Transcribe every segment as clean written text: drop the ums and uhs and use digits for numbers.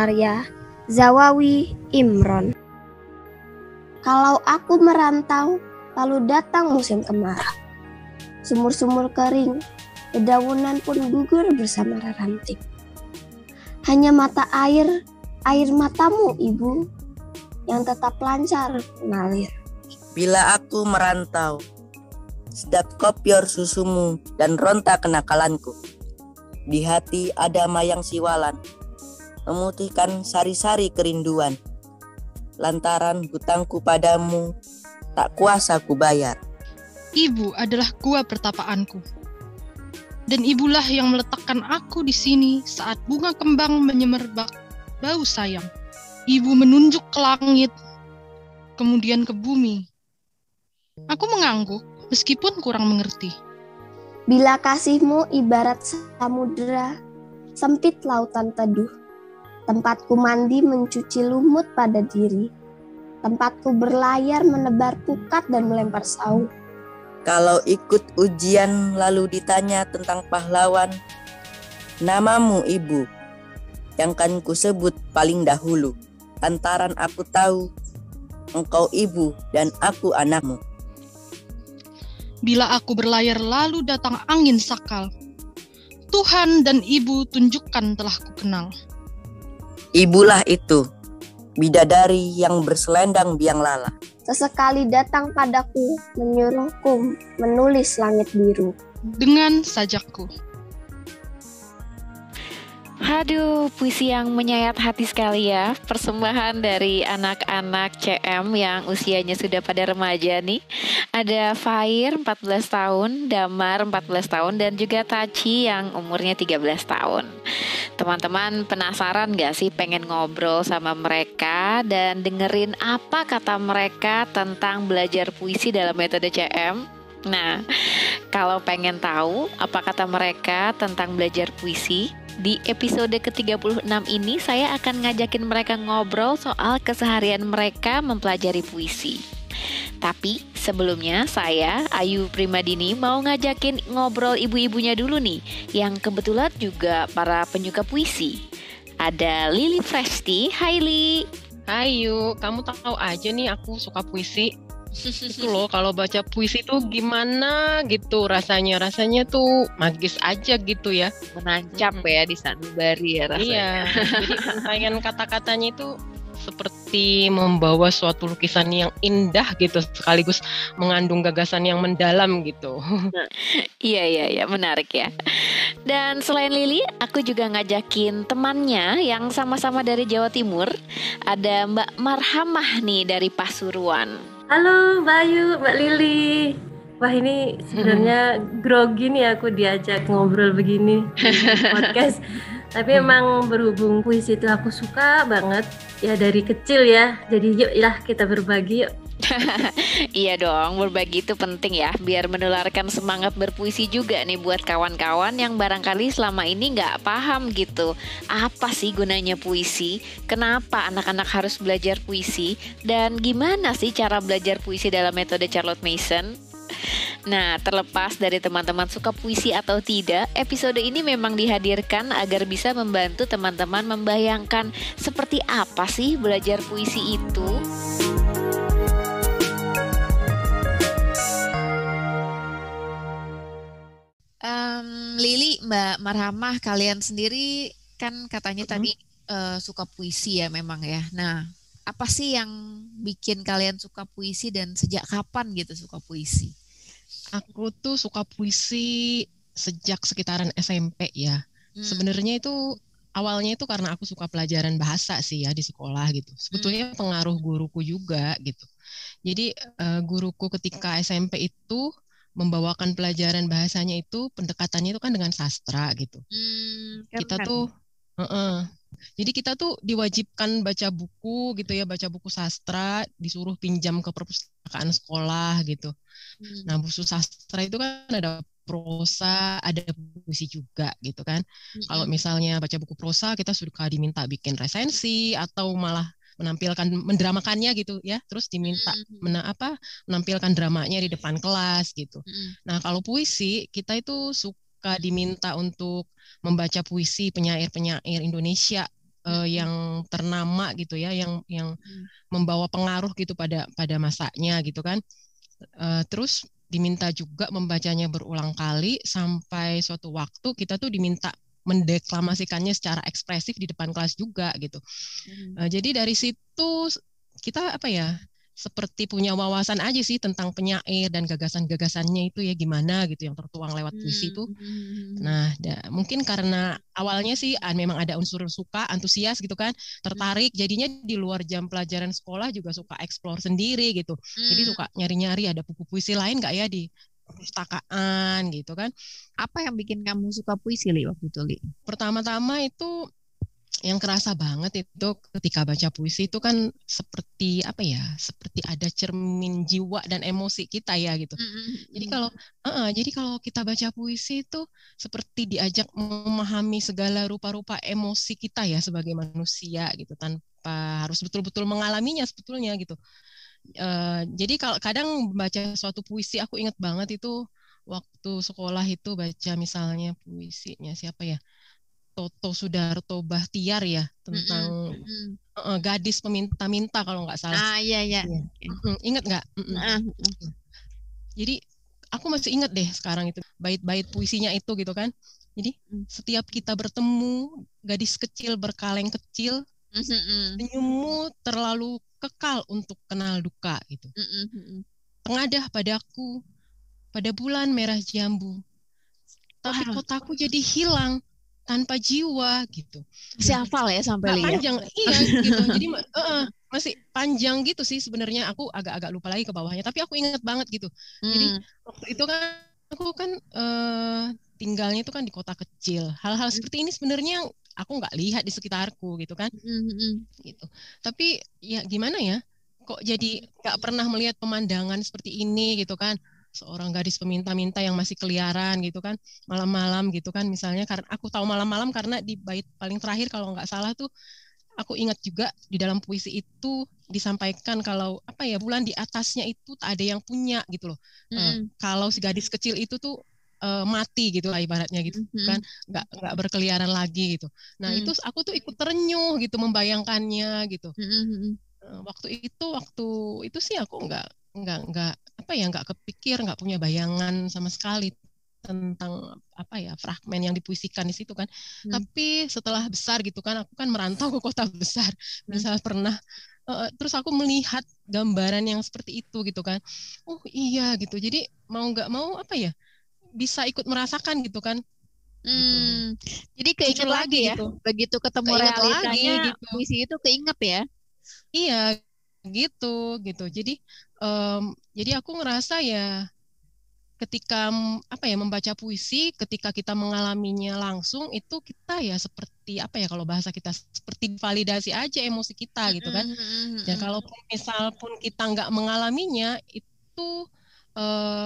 karya Zawawi Imron. Kalau aku merantau, lalu datang musim kemarau. Sumur-sumur kering, dedaunan pun gugur bersama ranting. Hanya mata air matamu ibu, yang tetap lancar mengalir. Bila aku merantau, sedap kopior susumu dan ronta kenakalanku. Di hati ada mayang siwalan, memutihkan sari-sari kerinduan. Lantaran hutangku padamu, tak kuasa ku bayar. Ibu adalah gua pertapaanku. Dan ibulah yang meletakkan aku di sini saat bunga kembang menyemerbak bau sayang. Ibu menunjuk ke langit, kemudian ke bumi. Aku mengangguk meskipun kurang mengerti. Bila kasihmu ibarat samudera, sempit lautan teduh. Tempatku mandi mencuci lumut pada diri. Tempatku berlayar menebar pukat dan melempar saut. Kalau ikut ujian lalu ditanya tentang pahlawan, namamu ibu, yang kan ku sebut paling dahulu. Lantaran aku tahu, engkau ibu dan aku anakmu. Bila aku berlayar lalu datang angin sakal, Tuhan dan ibu tunjukkan telah ku kenal. Ibulah itu, bidadari yang berselendang biang lala. Sesekali datang padaku, menyuruhku menulis langit biru. Dengan sajakku. Aduh, puisi yang menyayat hati sekali ya. Persembahan dari anak-anak CM yang usianya sudah pada remaja nih. Ada Fair 14 tahun, Damar 14 tahun, dan juga Taci yang umurnya 13 tahun. Teman-teman penasaran gak sih pengen ngobrol sama mereka dan dengerin apa kata mereka tentang belajar puisi dalam metode CM? Nah, kalau pengen tahu apa kata mereka tentang belajar puisi, di episode ke-36 ini saya akan ngajakin mereka ngobrol soal keseharian mereka mempelajari puisi. Tapi sebelumnya saya, Ayu Primadini, mau ngajakin ngobrol ibu-ibunya dulu nih, yang kebetulan juga para penyuka puisi. Ada Lili Fresti. Hai Li. Ayu, kamu tahu aja nih aku suka puisi. Itu loh, kalau baca puisi tuh gimana gitu rasanya tuh magis aja gitu ya, Menancap ya di sanubari ya rasanya. Iya, jadi pengen kata-katanya itu seperti membawa suatu lukisan yang indah gitu, sekaligus mengandung gagasan yang mendalam gitu. Iya, menarik ya. Dan selain Lili, aku juga ngajakin temannya yang sama-sama dari Jawa Timur. Ada Mbak Marhamah nih dari Pasuruan. Halo Mbak Ayu, Mbak Lili. Wah, ini sebenarnya grogi nih aku diajak ngobrol begini di podcast. Tapi emang berhubung puisi itu aku suka banget ya dari kecil ya. Jadi yuk lah kita berbagi yuk. Iya dong, berbagi itu penting ya, biar menularkan semangat berpuisi juga nih buat kawan-kawan yang barangkali selama ini nggak paham gitu. Apa sih gunanya puisi? Kenapa anak-anak harus belajar puisi? Dan gimana sih cara belajar puisi dalam metode Charlotte Mason? Nah, terlepas dari teman-teman suka puisi atau tidak, episode ini memang dihadirkan agar bisa membantu teman-teman membayangkan seperti apa sih belajar puisi itu. Lili, Mbak Marhamah, kalian sendiri kan katanya tadi suka puisi ya memang ya. Nah, apa sih yang bikin kalian suka puisi dan sejak kapan gitu suka puisi? Aku tuh suka puisi sejak sekitaran SMP ya. Sebenarnya itu awalnya itu karena aku suka pelajaran bahasa sih ya di sekolah gitu. Sebetulnya pengaruh guruku juga gitu. Jadi guruku ketika SMP itu membawakan pelajaran bahasanya itu pendekatannya itu kan dengan sastra gitu. Kita tuh jadi kita tuh diwajibkan baca buku gitu ya, baca buku sastra, disuruh pinjam ke perpustakaan sekolah gitu. Nah, buku sastra itu kan ada prosa, ada puisi juga gitu kan. Kalau misalnya baca buku prosa, kita suka diminta bikin resensi atau malah mendramakannya gitu ya, terus diminta menampilkan dramanya di depan kelas gitu. Nah, kalau puisi kita itu suka diminta untuk membaca puisi penyair-penyair Indonesia yang ternama gitu ya, yang membawa pengaruh gitu pada masanya gitu kan. Terus diminta juga membacanya berulang kali sampai suatu waktu kita tuh diminta mendeklamasikannya secara ekspresif di depan kelas juga gitu. Jadi dari situ kita seperti punya wawasan aja sih tentang penyair dan gagasan-gagasannya itu ya gimana gitu yang tertuang lewat puisi itu. Nah, mungkin karena awalnya sih memang ada unsur suka, antusias gitu kan, tertarik, jadinya di luar jam pelajaran sekolah juga suka eksplor sendiri gitu. Jadi suka nyari-nyari ada buku puisi lain nggak ya di perpustakaan gitu kan. Apa yang bikin kamu suka puisi, Li, waktu itu, Li? Pertama-tama itu yang kerasa banget itu ketika baca puisi itu kan seperti seperti ada cermin jiwa dan emosi kita ya gitu. Jadi kalau kita baca puisi itu seperti diajak memahami segala rupa-rupa emosi kita ya sebagai manusia gitu, tanpa harus betul-betul mengalaminya sebetulnya gitu. Jadi kalau kadang baca suatu puisi, aku ingat banget itu waktu sekolah itu baca misalnya puisinya siapa ya, Toto Sudarto Bahtiar ya, tentang gadis peminta-minta kalau nggak salah. Iya. Ingat nggak? Jadi aku masih ingat deh sekarang itu bait-bait puisinya itu gitu kan. Jadi setiap kita bertemu, gadis kecil berkaleng kecil, senyummu terlalu kekal untuk kenal duka gitu. Tengadah padaku pada bulan merah jambu, tapi kotaku jadi hilang tanpa jiwa gitu. Masih hafal ya sampai Li? Panjang, iya gitu. Jadi masih panjang gitu sih sebenarnya. Aku agak-agak lupa lagi ke bawahnya, tapi aku ingat banget gitu. Jadi waktu itu kan aku kan tinggalnya itu kan di kota kecil. Hal-hal seperti ini sebenarnya aku nggak lihat di sekitarku gitu kan. Gitu. Tapi ya gimana ya? Kok jadi nggak pernah melihat pemandangan seperti ini gitu kan? Seorang gadis peminta-minta yang masih keliaran gitu kan, malam-malam gitu kan misalnya. Karena aku tahu malam-malam karena di bait paling terakhir kalau nggak salah tuh aku ingat juga di dalam puisi itu disampaikan kalau bulan di atasnya itu tak ada yang punya gitu loh. Kalau si gadis kecil itu tuh mati gitu lah ibaratnya gitu kan, nggak berkeliaran lagi gitu. Nah itu aku tuh ikut terenyuh gitu membayangkannya gitu. Waktu itu sih aku nggak kepikir, nggak punya bayangan sama sekali tentang fragmen yang dipuisikan di situ kan. Tapi setelah besar gitu kan, aku kan merantau ke kota besar, misalnya pernah terus aku melihat gambaran yang seperti itu gitu kan. Oh iya gitu. Jadi mau nggak mau bisa ikut merasakan gitu kan. Gitu. Jadi keinget lagi ya, gitu. Begitu ketemu realitanya gitu. Puisi itu keinget ya. Iya gitu. Jadi aku ngerasa ya ketika membaca puisi, ketika kita mengalaminya langsung itu kita ya seperti kalau bahasa kita seperti validasi aja emosi kita gitu kan. Dan kalau misal pun kita nggak mengalaminya itu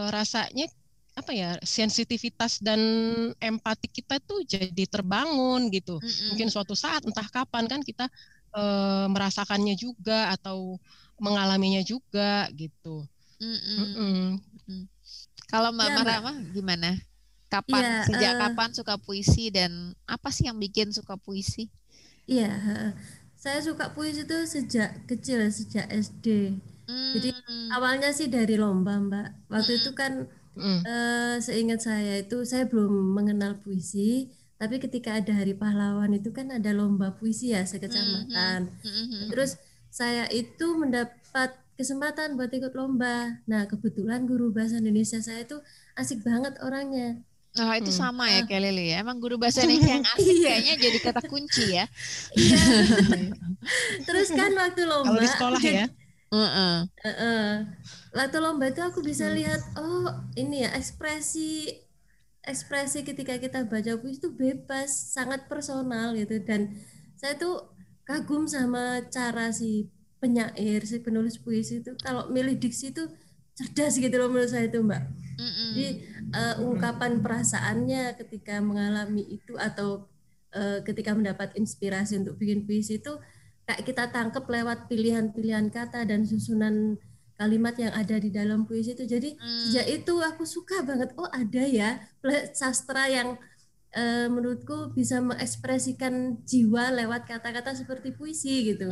rasanya sensitivitas dan empati kita tuh jadi terbangun gitu. Mungkin suatu saat entah kapan kan kita merasakannya juga atau mengalaminya juga gitu. Kalau Mbak Marama gimana? Sejak kapan suka puisi dan apa sih yang bikin suka puisi? Iya, saya suka puisi itu sejak kecil, sejak SD. Jadi awalnya sih dari lomba, Mbak. Waktu itu kan seingat saya itu saya belum mengenal puisi. Tapi ketika ada Hari Pahlawan itu kan ada lomba puisi ya sekecamatan. Terus saya itu mendapat kesempatan buat ikut lomba. Nah kebetulan guru bahasa Indonesia saya itu asik banget orangnya. Oh itu sama ya kayak Lili ya. Emang guru bahasa Indonesia yang asik kayaknya jadi kata kunci ya. Iya. Terus kan waktu lomba. Kalau di sekolah ya. Waktu lomba itu aku bisa lihat ini ya ekspresi ketika kita baca puisi itu bebas, sangat personal gitu. Dan saya tuh kagum sama cara si penyair, si penulis puisi itu kalau milih diksi itu cerdas gitu loh menurut saya itu Mbak. Jadi ungkapan perasaannya ketika mengalami itu atau ketika mendapat inspirasi untuk bikin puisi itu kayak kita tangkep lewat pilihan-pilihan kata dan susunan kalimat yang ada di dalam puisi itu. Jadi sejak itu aku suka banget, ada ya sastra yang menurutku bisa mengekspresikan jiwa lewat kata-kata seperti puisi gitu.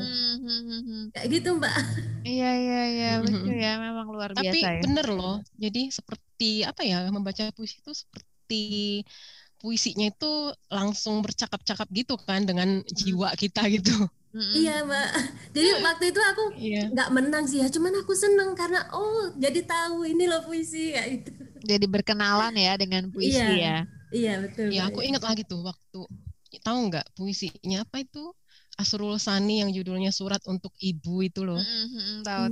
Kayak gitu Mbak. Iya, lucu ya, memang luar Tapi biasa ya. bener loh, jadi seperti apa ya, membaca puisi itu seperti puisinya itu langsung bercakap-cakap gitu kan dengan jiwa kita gitu. Iya Mbak. Jadi waktu itu aku nggak menang sih ya, cuman aku seneng karena jadi tahu ini loh puisi kayak gitu. Jadi berkenalan ya dengan puisi ya. Iya betul. Iya, aku ingat lagi tuh waktu, tahu nggak puisinya apa itu? Asrul Sani yang judulnya Surat untuk Ibu itu loh. Tahu.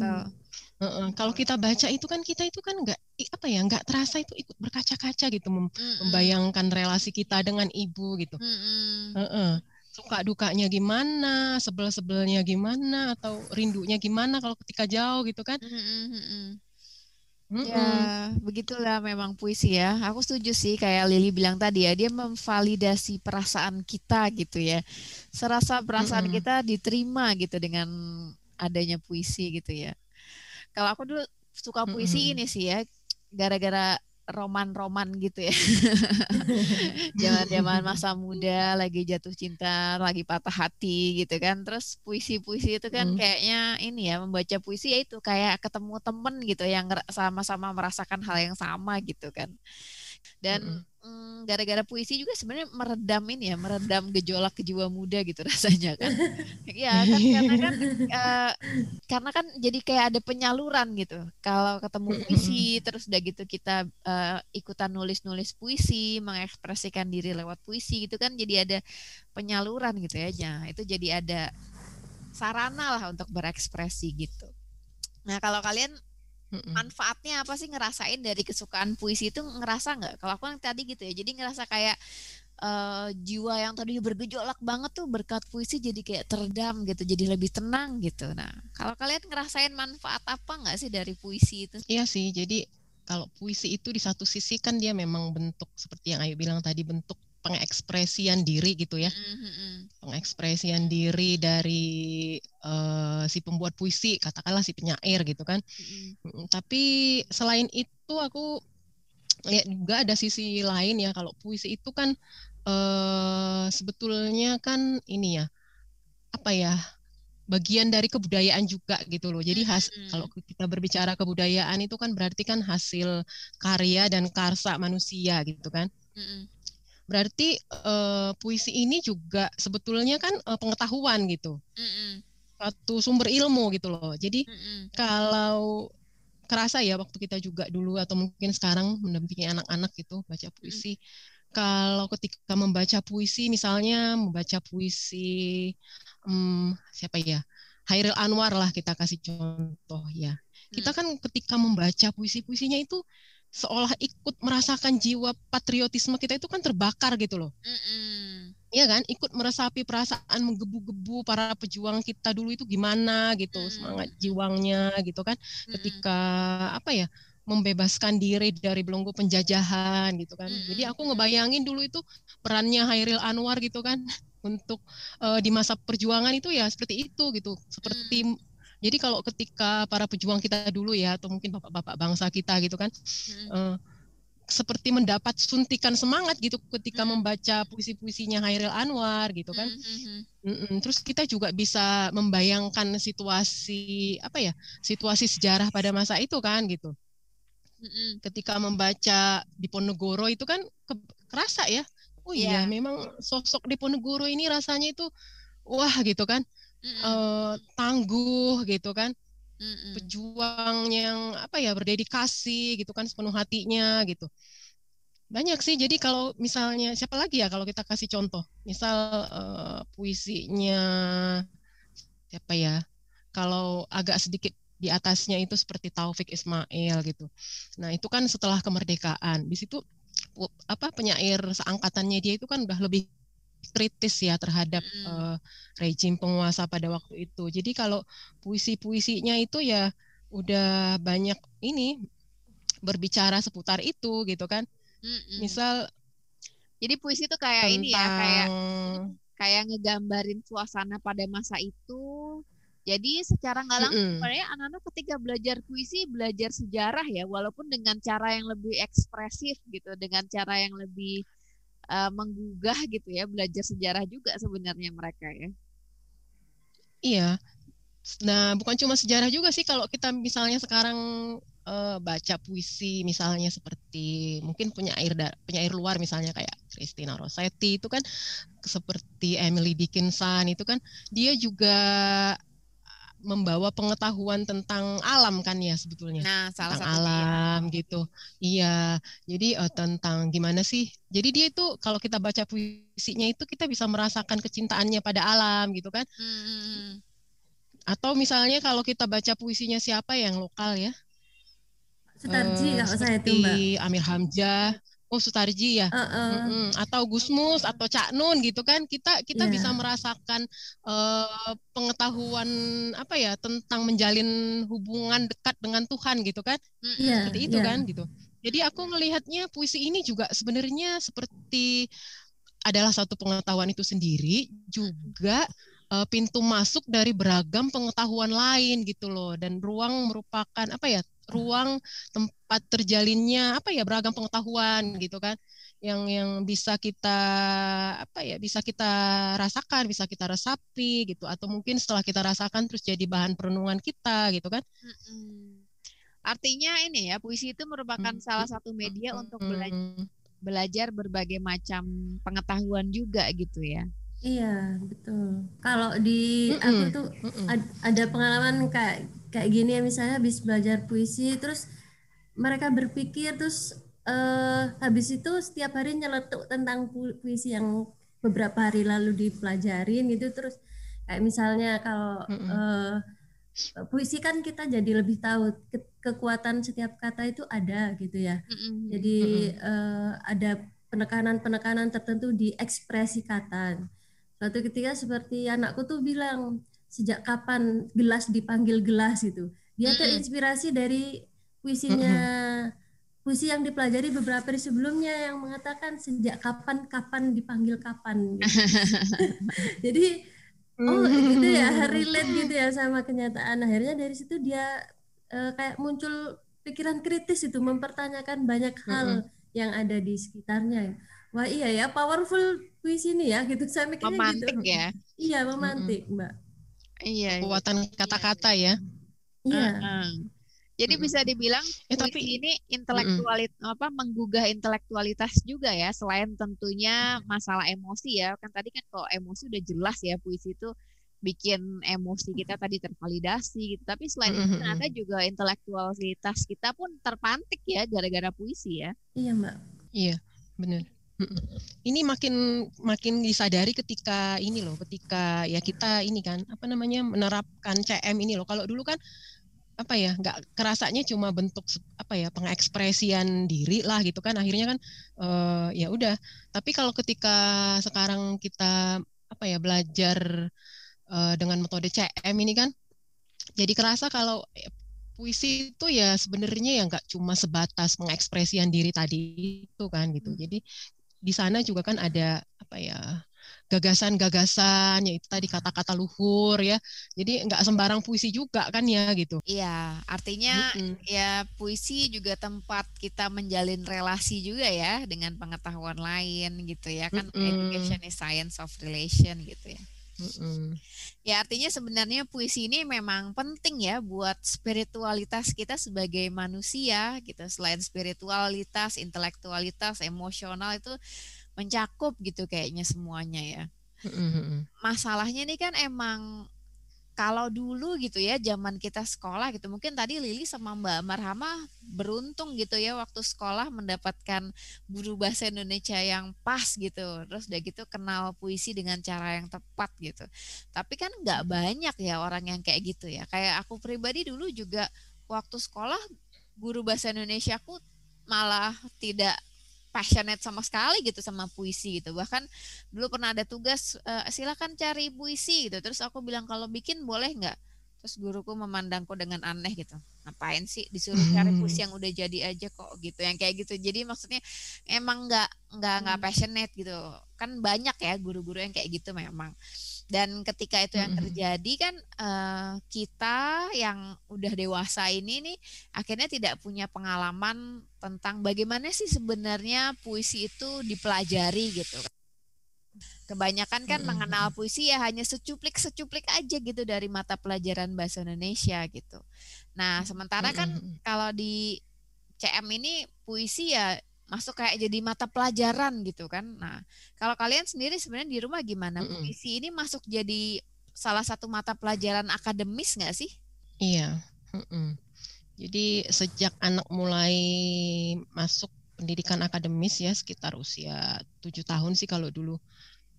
Kalau kita baca itu kan kita itu kan nggak terasa itu ikut berkaca-kaca gitu membayangkan relasi kita dengan ibu gitu. Suka dukanya gimana, sebel-sebelnya gimana, atau rindunya gimana kalau ketika jauh gitu kan. Ya, begitulah memang puisi ya. Aku setuju sih kayak Lili bilang tadi ya, dia memvalidasi perasaan kita gitu ya. Serasa perasaan kita diterima gitu dengan adanya puisi gitu ya. Kalau aku dulu suka puisi ini sih ya, gara-gara roman-roman gitu ya. Zaman-zaman masa muda, lagi jatuh cinta, lagi patah hati gitu kan. Terus puisi-puisi itu kan kayaknya ini ya, membaca puisi ya itu kayak ketemu temen gitu yang sama-sama merasakan hal yang sama gitu kan. Dan gara-gara puisi juga sebenarnya meredam gejolak jiwa muda gitu rasanya kan. Ya kan karena kan jadi kayak ada penyaluran gitu. Kalau ketemu puisi terus udah gitu kita ikutan nulis-nulis puisi, mengekspresikan diri lewat puisi gitu kan, jadi ada penyaluran gitu ya. Nah, itu jadi ada sarana lah untuk berekspresi gitu. Nah, kalau kalian manfaatnya apa sih ngerasain dari kesukaan puisi itu, ngerasa nggak? Kalau aku yang tadi gitu ya, jadi ngerasa kayak jiwa yang tadi bergejolak banget tuh berkat puisi jadi kayak teredam gitu, jadi lebih tenang gitu. Nah, kalau kalian ngerasain manfaat apa nggak sih dari puisi itu? Iya sih, jadi kalau puisi itu di satu sisi kan dia memang bentuk seperti yang Ayu bilang tadi, bentuk pengekspresian diri gitu ya. Pengekspresian diri dari si pembuat puisi, katakanlah si penyair gitu kan. Tapi selain itu aku lihat juga ada sisi lain ya, kalau puisi itu kan sebetulnya kan ini ya, apa ya, bagian dari kebudayaan juga gitu loh. Jadi kalau kita berbicara kebudayaan itu kan berarti kan hasil karya dan karsa manusia gitu kan. Berarti puisi ini juga sebetulnya kan pengetahuan gitu, satu sumber ilmu gitu loh. Jadi kalau kerasa ya waktu kita juga dulu atau mungkin sekarang mendampingi anak-anak gitu baca puisi, kalau ketika membaca puisi, misalnya membaca puisi siapa ya, Hairil Anwar lah kita kasih contoh ya. Kita kan ketika membaca puisi-puisinya itu seolah ikut merasakan jiwa patriotisme kita itu kan terbakar gitu loh. Iya kan, ikut meresapi perasaan menggebu-gebu para pejuang kita dulu itu gimana gitu, semangat jiwangnya gitu kan, ketika apa ya, membebaskan diri dari belenggu penjajahan gitu kan. Jadi aku ngebayangin dulu itu perannya Hairil Anwar gitu kan untuk di masa perjuangan itu ya seperti itu gitu. Seperti jadi kalau ketika para pejuang kita dulu ya, atau mungkin bapak-bapak bangsa kita gitu kan, seperti mendapat suntikan semangat gitu ketika membaca puisi-puisinya Hairil Anwar gitu kan. Terus kita juga bisa membayangkan situasi apa ya, situasi sejarah pada masa itu kan gitu. Ketika membaca Diponegoro itu kan kerasa ya, oh iya memang sosok Diponegoro ini rasanya itu wah gitu kan, tangguh gitu kan, pejuang yang apa ya, berdedikasi gitu kan, sepenuh hatinya gitu. Banyak sih. Jadi kalau misalnya siapa lagi ya kalau kita kasih contoh, misal puisinya siapa ya, kalau agak sedikit di atasnya itu seperti Taufik Ismail gitu. Nah itu kan setelah kemerdekaan, di situ apa penyair seangkatannya dia itu kan udah lebih kritis ya terhadap rejim penguasa pada waktu itu. Jadi kalau puisi-puisinya itu ya udah banyak ini berbicara seputar itu gitu kan. Misal jadi puisi itu kayak ini ya, kayak ngegambarin suasana pada masa itu. Jadi secara nggak langsung sebenarnya anak-anak ketika belajar puisi belajar sejarah ya, walaupun dengan cara yang lebih ekspresif gitu, dengan cara yang lebih menggugah gitu ya, belajar sejarah juga sebenarnya mereka ya. Iya. Nah, bukan cuma sejarah juga sih kalau kita misalnya sekarang baca puisi misalnya seperti mungkin penyair luar misalnya kayak Christina Rossetti itu kan, seperti Emily Dickinson itu kan dia juga membawa pengetahuan tentang alam kan ya sebetulnya. Nah, salah tentang satunya alam gitu. Iya. Jadi tentang gimana sih? Jadi dia itu kalau kita baca puisinya itu kita bisa merasakan kecintaannya pada alam gitu kan. Atau misalnya kalau kita baca puisinya siapa yang lokal ya? Sutarji kalau saya itu, Mbak. Seperti Amir Hamzah, Sutarji ya, atau Gusmus atau Cak Nun gitu kan, kita bisa merasakan pengetahuan apa ya tentang menjalin hubungan dekat dengan Tuhan gitu kan, seperti itu kan gitu. Jadi aku melihatnya puisi ini juga sebenarnya seperti adalah satu pengetahuan itu sendiri, juga pintu masuk dari beragam pengetahuan lain gitu loh, dan ruang merupakan apa ya, ruang tempat terjalinnya apa ya beragam pengetahuan gitu kan, yang bisa kita apa ya, bisa kita rasakan, bisa kita resapi gitu, atau mungkin setelah kita rasakan terus jadi bahan perenungan kita gitu kan. Artinya ini ya, puisi itu merupakan salah satu media untuk belajar berbagai macam pengetahuan juga gitu ya. Iya, betul. Kalau di aku tuh ada pengalaman kayak gini ya, misalnya habis belajar puisi terus mereka berpikir terus habis itu setiap hari nyeletuk tentang puisi yang beberapa hari lalu dipelajarin gitu, terus kayak misalnya kalau puisi kan kita jadi lebih tahu kekuatan setiap kata itu ada gitu ya. Jadi ada penekanan-penekanan tertentu di ekspresi kata. Suatu ketika seperti anakku tuh bilang, sejak kapan gelas dipanggil gelas gitu. Dia terinspirasi dari puisinya, puisi yang dipelajari beberapa hari sebelumnya yang mengatakan sejak kapan dipanggil kapan. Gitu. Jadi gitu ya, relate gitu ya sama kenyataan. Akhirnya dari situ dia kayak muncul pikiran kritis itu, mempertanyakan banyak hal yang ada di sekitarnya. Wah iya ya, powerful puisi ini ya gitu, saya mikirnya memantik gitu. Ya. Iya, memantik, Mbak. Iya. Kekuatan kata-kata ya. Iya. Jadi bisa dibilang puisi ini menggugah intelektualitas juga ya, selain tentunya masalah emosi ya. Kan tadi kan kalau emosi udah jelas ya, puisi itu bikin emosi kita tadi tervalidasi gitu. Tapi selain itu ternyata juga intelektualitas kita pun terpantik ya gara-gara puisi ya. Iya, Mbak. Iya, benar. Ini makin disadari ketika ini loh, ketika ya kita ini kan apa namanya menerapkan CM ini loh. Kalau dulu kan apa ya, nggak kerasanya cuma bentuk apa ya pengekspresian diri lah gitu kan, akhirnya kan ya udah. Tapi kalau ketika sekarang kita apa ya belajar dengan metode CM ini kan, jadi kerasa kalau puisi itu ya sebenarnya ya nggak cuma sebatas pengekspresian diri tadi itu kan gitu. Jadi di sana juga kan ada apa ya gagasan-gagasan, yaitu tadi kata-kata luhur ya. Jadi nggak sembarang puisi juga kan ya gitu. Iya, artinya ya puisi juga tempat kita menjalin relasi juga ya dengan pengetahuan lain gitu ya kan. Education is science of relation gitu ya. Ya artinya sebenarnya puisi ini memang penting ya buat spiritualitas kita sebagai manusia gitu. Selain spiritualitas, intelektualitas, emosional itu mencakup gitu kayaknya semuanya ya. Masalahnya ini kan emang kalau dulu gitu ya zaman kita sekolah gitu, mungkin tadi Lili sama Mbak Marhamah beruntung gitu ya waktu sekolah mendapatkan guru bahasa Indonesia yang pas gitu, terus udah gitu kenal puisi dengan cara yang tepat gitu. Tapi kan nggak banyak ya orang yang kayak gitu ya. Kayak aku pribadi dulu juga waktu sekolah guru bahasa Indonesia aku malah tidak passionate sama sekali gitu sama puisi gitu. Bahkan dulu pernah ada tugas silakan cari puisi gitu. Terus aku bilang kalau bikin boleh nggak? Terus guruku memandangku dengan aneh gitu. Ngapain sih disuruh cari puisi yang udah jadi aja kok gitu. Yang kayak gitu. Jadi maksudnya emang nggak passionate gitu. Kan banyak ya guru-guru yang kayak gitu memang. Dan ketika itu yang terjadi kan kita yang udah dewasa ini nih akhirnya tidak punya pengalaman tentang bagaimana sih sebenarnya puisi itu dipelajari gitu. Kebanyakan kan mengenal puisi ya hanya secuplik-secuplik aja gitu dari mata pelajaran bahasa Indonesia gitu. Nah, sementara kan kalau di CM ini puisi ya masuk kayak jadi mata pelajaran gitu kan. Nah, kalau kalian sendiri sebenarnya di rumah gimana? Puisi ini masuk jadi salah satu mata pelajaran akademis nggak sih? Iya. Jadi sejak anak mulai masuk pendidikan akademis ya sekitar usia 7 tahun sih kalau dulu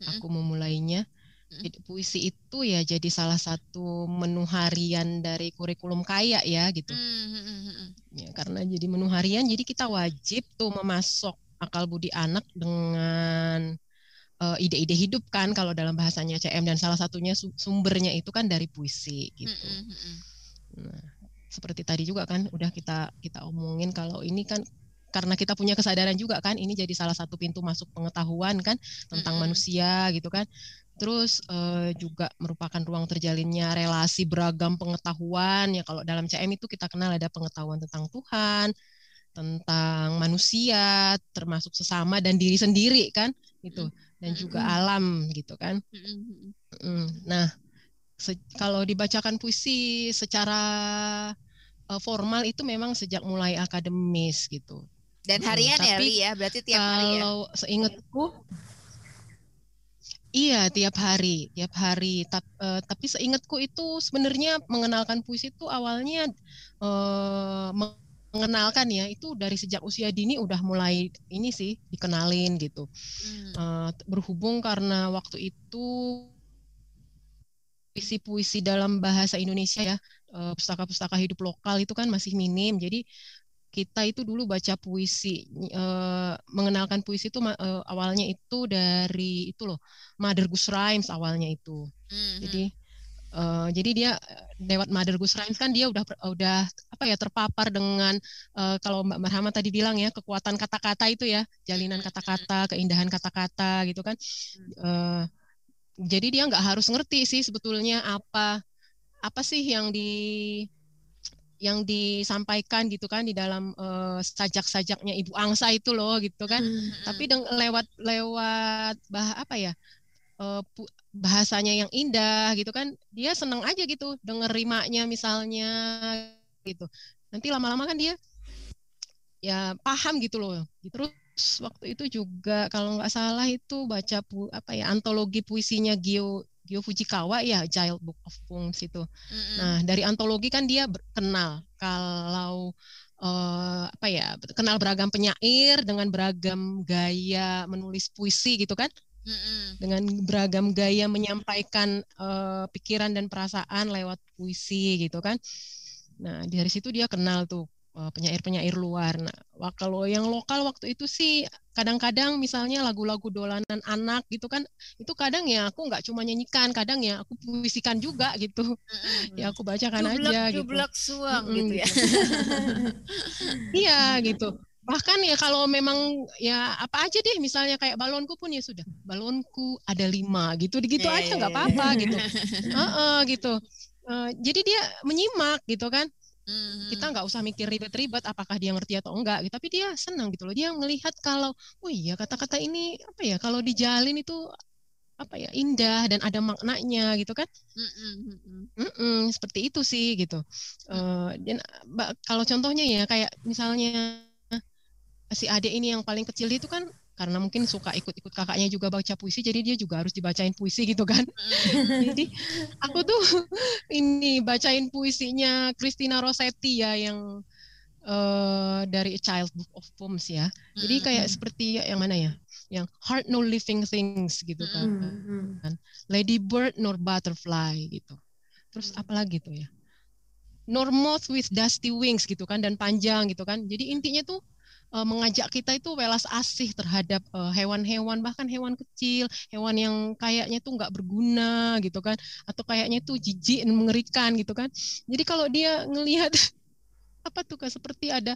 aku memulainya. Jadi puisi itu ya jadi salah satu menu harian dari kurikulum kaya ya gitu. Ya, karena jadi menu harian, jadi kita wajib tuh memasok akal budi anak dengan ide-ide hidup kan kalau dalam bahasanya CM, dan salah satunya sumbernya itu kan dari puisi gitu. Nah, seperti tadi juga kan udah kita omongin kalau ini kan karena kita punya kesadaran juga kan ini jadi salah satu pintu masuk pengetahuan kan tentang manusia gitu kan. Terus juga merupakan ruang terjalinnya relasi beragam pengetahuan ya. Kalau dalam CM itu kita kenal ada pengetahuan tentang Tuhan, tentang manusia, termasuk sesama dan diri sendiri kan gitu, dan juga alam gitu kan. Nah, kalau dibacakan puisi secara formal itu memang sejak mulai akademis gitu. Dan harian ya, Li ya, berarti tiap hari ya? Kalau seingatku, iya tiap hari. Tapi seingatku itu sebenarnya mengenalkan puisi itu awalnya mengenalkan ya itu dari sejak usia dini udah mulai ini sih dikenalin gitu. Berhubung karena waktu itu puisi-puisi dalam bahasa Indonesia ya, pustaka-pustaka hidup lokal itu kan masih minim, jadi kita itu dulu baca puisi, mengenalkan puisi itu awalnya itu dari itu loh, Mother Goose Rhymes awalnya itu. Jadi dia lewat Mother Goose Rhymes kan dia udah apa ya terpapar dengan kalau Mbak Marhama tadi bilang ya kekuatan kata-kata itu ya, jalinan kata-kata, keindahan kata-kata gitu kan. Jadi dia nggak harus ngerti sih sebetulnya apa sih yang disampaikan gitu kan di dalam sajak-sajaknya Ibu Angsa itu loh gitu kan. Tapi lewat bahasanya yang indah gitu kan, dia seneng aja gitu denger rimanya misalnya gitu. Nanti lama-lama kan dia ya paham gitu loh. Terus waktu itu juga kalau nggak salah itu baca antologi puisinya Gyo Fujikawa ya, Child Book of Poems itu. Nah, dari antologi kan dia kenal kalau kenal beragam penyair dengan beragam gaya menulis puisi gitu kan. Dengan beragam gaya menyampaikan pikiran dan perasaan lewat puisi gitu kan. Nah, dari situ dia kenal tuh penyair-penyair luar. Nah, kalau yang lokal waktu itu sih kadang-kadang misalnya lagu-lagu dolanan anak gitu kan, itu kadang ya aku nggak cuma nyanyikan, kadang ya aku puisikan juga gitu. Ya aku bacakan aja gitu. Jublek suang gitu ya. Iya gitu. Bahkan ya kalau memang ya apa aja deh, misalnya kayak balonku pun ya sudah, balonku ada 5 gitu aja nggak apa-apa gitu. Gitu. Jadi dia menyimak gitu kan. Kita nggak usah mikir ribet-ribet apakah dia ngerti atau enggak gitu, tapi dia senang gitu loh, dia melihat kalau oh iya kata-kata ini kalau dijalin itu indah dan ada maknanya gitu kan. Seperti itu sih gitu. Dan kalau contohnya ya kayak misalnya si adik ini yang paling kecil itu kan karena mungkin suka ikut-ikut kakaknya juga baca puisi, jadi dia juga harus dibacain puisi gitu kan. Jadi aku tuh ini bacain puisinya Christina Rossetti ya yang dari A Child Book of Poems ya. Jadi kayak seperti yang mana ya? Yang Heart No Living Things gitu kan. Lady Bird nor Butterfly gitu. Terus apalagi tuh ya? Nor Moth with Dusty Wings gitu kan, dan panjang gitu kan. Jadi intinya tuh mengajak kita itu welas asih terhadap hewan-hewan, bahkan hewan kecil, hewan yang kayaknya tuh nggak berguna gitu kan, atau kayaknya tuh jijik dan mengerikan gitu kan. Jadi kalau dia ngelihat seperti ada